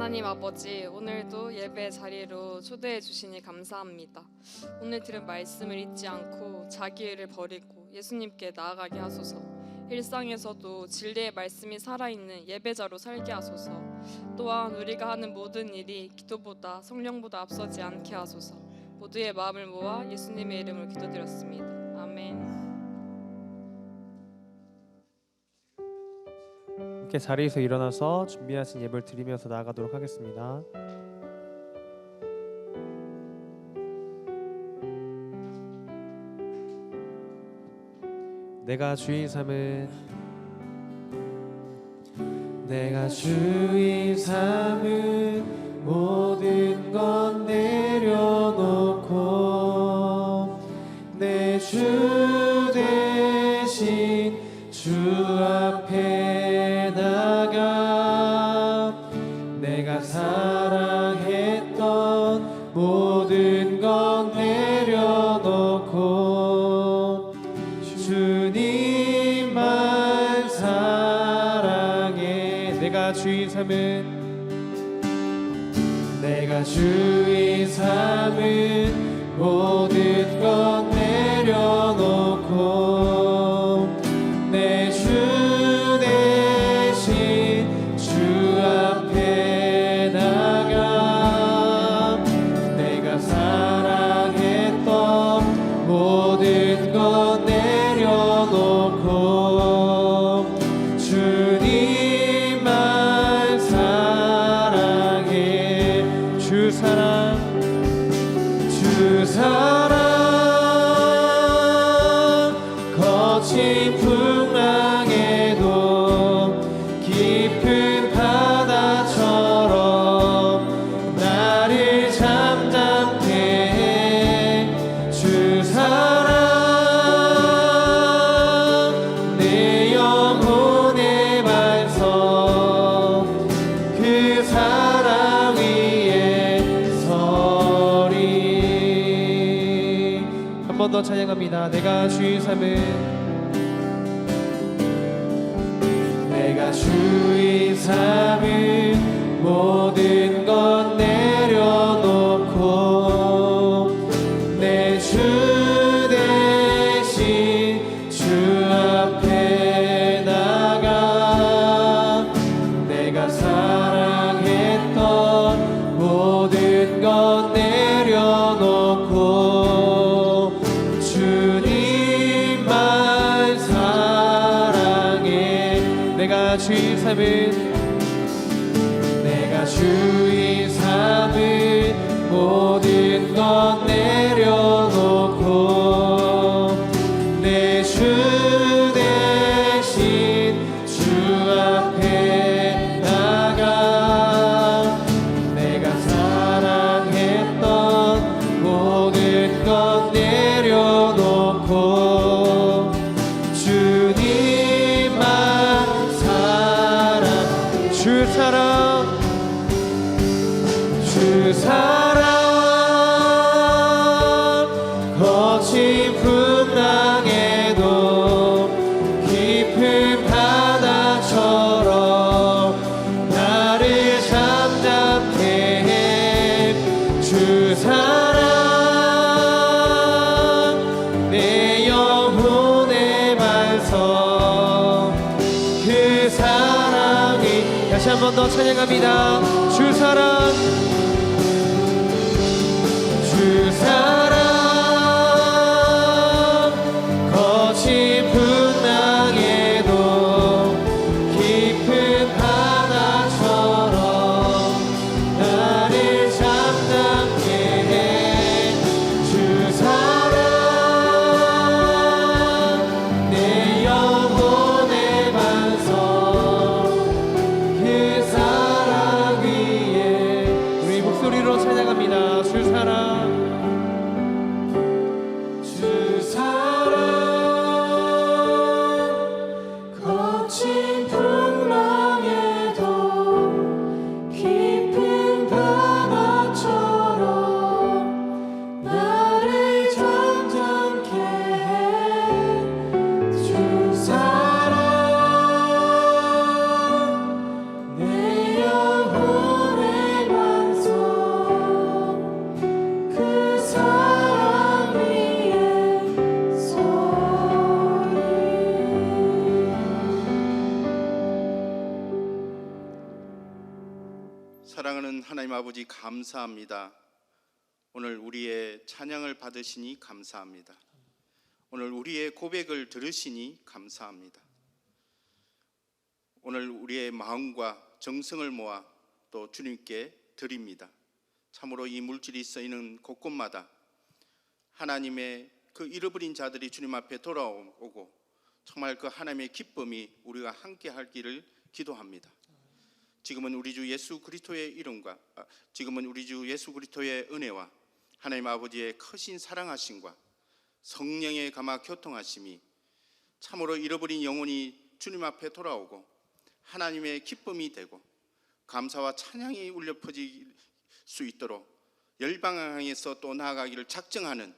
하나님 아버지, 오늘도 예배 자리로 초대해 주시니 감사합니다. 오늘 들은 말씀을 잊지 않고 자기를 버리고 예수님께 나아가게 하소서. 일상에서도 진리의 말씀이 살아있는 예배자로 살게 하소서. 또한 우리가 하는 모든 일이 기도보다 성령보다 앞서지 않게 하소서. 모두의 마음을 모아 예수님의 이름으로 기도드렸습니다. 아멘. 함께 자리에서 일어나서 준비하신 예배를 드리면서 나아가도록 하겠습니다. 내가 주인 삼은 모든 건 내려 것 내려놓고 주님만 사랑해. 내가 주인 삼은 모든 것 내려놓고 내 주 대신 주 앞에 나가 내가 사랑했던 모든 것 내려놓고 주님만 사랑해. 주 사랑 거친 풍랑에도 깊은 바다처럼 나를 잠잠케 해. 주 사랑 내 영혼의 반석 그 사랑 위에 서리. 한 번 더 찬양합니다. 내가 주인 삼은 모든 것 내려놓고 내 주 대신 주 앞에 나가 내가 사랑했던 모든 것 내려놓고 주님만 사랑해. 내가 주인 삼은 모든 것 내려놓고 내 주 대신 주 앞에 나가 내가 사랑했던 모든 것 내려놓고 주님만 사랑. 주 사랑 거친 풍랑에도 깊은 바다처럼 나를 잠잠케 해. 주 사랑 내 영혼의 반석 그 사랑이. 다시 한 번 더 찬양합니다. 주 사랑 거친 풍랑에도 깊은 바다처럼 나를 잠잠케 해. 주 사랑 내 영혼의 반석 그 사랑 위에. 우리 목소리로 찬양합니다. 주 사랑 거친 풍랑에도 깊은 바다처럼 나를 잠잠케 해. 주 사랑 내 영혼의 반석 그 사랑 위에 서리. 사랑하는 하나님 아버지, 감사합니다. 오늘 우리의 찬양을 받으시니 감사합니다. 오늘 우리의 고백을 들으시니 감사합니다. 오늘 우리의 마음과 정성을 모아 또 주님께 드립니다. 참으로 이 물질이 쓰이는 곳곳마다 하나님의 그 잃어버린 자들이 주님 앞에 돌아오고 정말 그 하나님의 기쁨이 우리가 함께 할 길을 기도합니다. 지금은 우리 주 예수 그리스도의 이름과 지금은 우리 주 예수 그리스도의 은혜와 하나님 아버지의 크신 사랑하심과 성령의 감화 교통하심이 참으로 잃어버린 영혼이 주님 앞에 돌아오고 하나님의 기쁨이 되고 감사와 찬양이 울려 퍼질 수 있도록 열방향에서 또 나아가기를 작정하는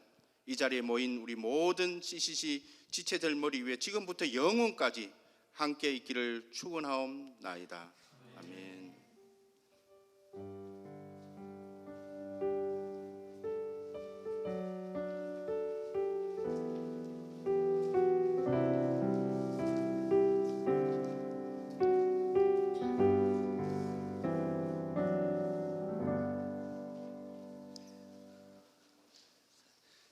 이 자리에 모인 우리 모든 CCC 지체들 머리 위에 지금부터 영원까지 함께 있기를 축원하옵나이다. 아멘.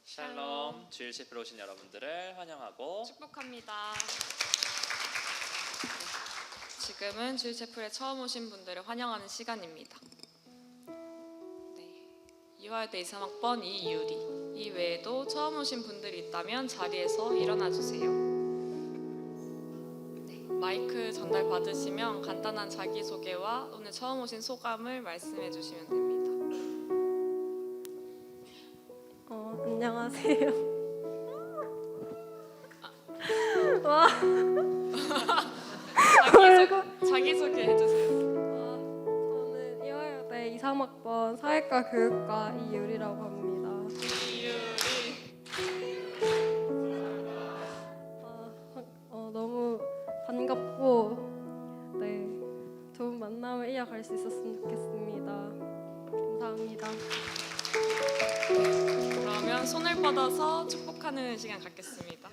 샬롬, 주일 집회로 오신 여러분들을 환영하고 축복합니다. 지금은 주일 채플에 처음 오신 분들을 환영하는 시간입니다. 네, 이화여대 23학번 이유리. 이 외에도 처음 오신 분들이 있다면 자리에서 일어나 주세요. 네, 마이크 전달 받으시면 간단한 자기소개와 오늘 처음 오신 소감을 말씀해 주시면 됩니다. 안녕하세요. 와, 자기소개 해주세요. 저는 이화여대 23학번 사회과 교육과 이유리라고 합니다. 너무 반갑고 네, 좋은 만남을 이어갈 수 있었으면 좋겠습니다. 감사합니다. 그러면 손을 뻗어서 축복하는 시간 갖겠습니다.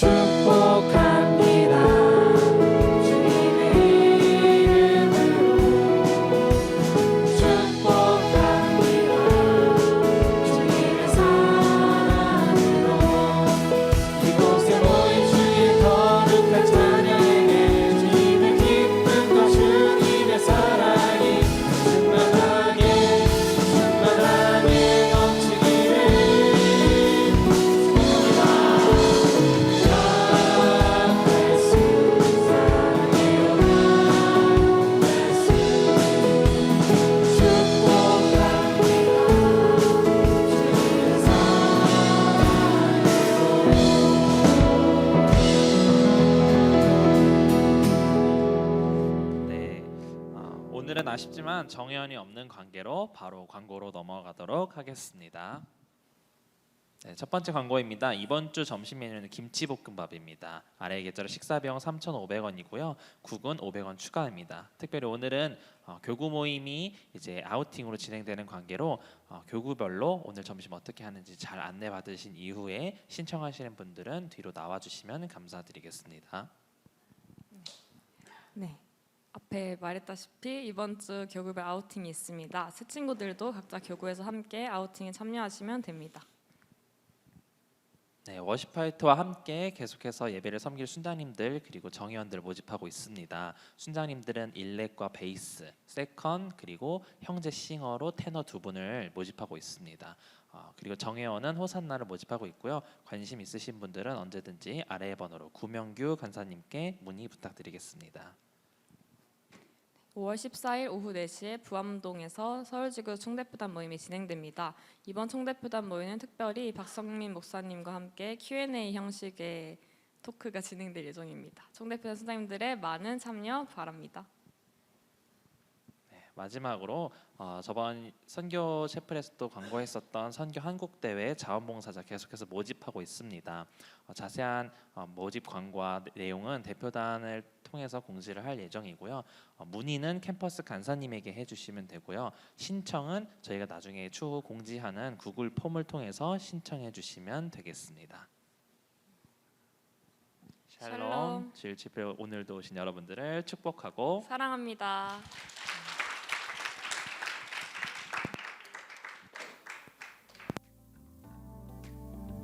축복합니다. 주님의 이름으로 축복합니다. 주님의 사랑으로 이곳에 모인 주의 거룩한 찬양에 주님의 기쁨과 주님의 사랑이 충만하게 넘치기를 네, 오늘은 아쉽지만 정연이 없는 관계로 바로 광고로 넘어가도록 하겠습니다. 네, 첫 번째 광고입니다. 이번 주 점심 메뉴는 김치볶음밥입니다. 아래 계좌로 식사비용 3,500원이고요. 국은 500원 추가입니다. 특별히 오늘은 교구 모임이 이제 아우팅으로 진행되는 관계로 교구별로 오늘 점심 어떻게 하는지 잘 안내 받으신 이후에 신청하시는 분들은 뒤로 나와 주시면 감사드리겠습니다. 네. 앞에 말했다시피 이번 주 교구별 아우팅이 있습니다. 새 친구들도 각자 교구에서 함께 아우팅에 참여하시면 됩니다. 네, 워시파이트와 함께 계속해서 예배를 섬길 순장님들 그리고 정의원들 모집하고 있습니다. 순장님들은 일렉과 베이스, 세컨 그리고 형제 싱어로 테너 두 분을 모집하고 있습니다. 그리고 정혜원은 호산나를 모집하고 있고요. 관심 있으신 분들은 언제든지 아래의 번호로 구명규 간사님께 문의 부탁드리겠습니다. 5월 14일 오후 4시에 부암동에서 서울지구 총대표단 모임이 진행됩니다. 이번 총대표단 모임은 특별히 박성민 목사님과 함께 Q&A 형식의 토크가 진행될 예정입니다. 총대표단 선생님들의 많은 참여 바랍니다. 마지막으로 저번 선교 채플에서도 광고했었던 선교 한국 대회 자원봉사자 계속해서 모집하고 있습니다. 자세한 모집 광고와 내용은 대표단을 통해서 공지를 할 예정이고요. 문의는 캠퍼스 간사님에게 해주시면 되고요. 신청은 저희가 나중에 추후 공지하는 구글 폼을 통해서 신청해 주시면 되겠습니다. 샬롬. 주일 집회 오늘도 오신 여러분들을 축복하고 사랑합니다.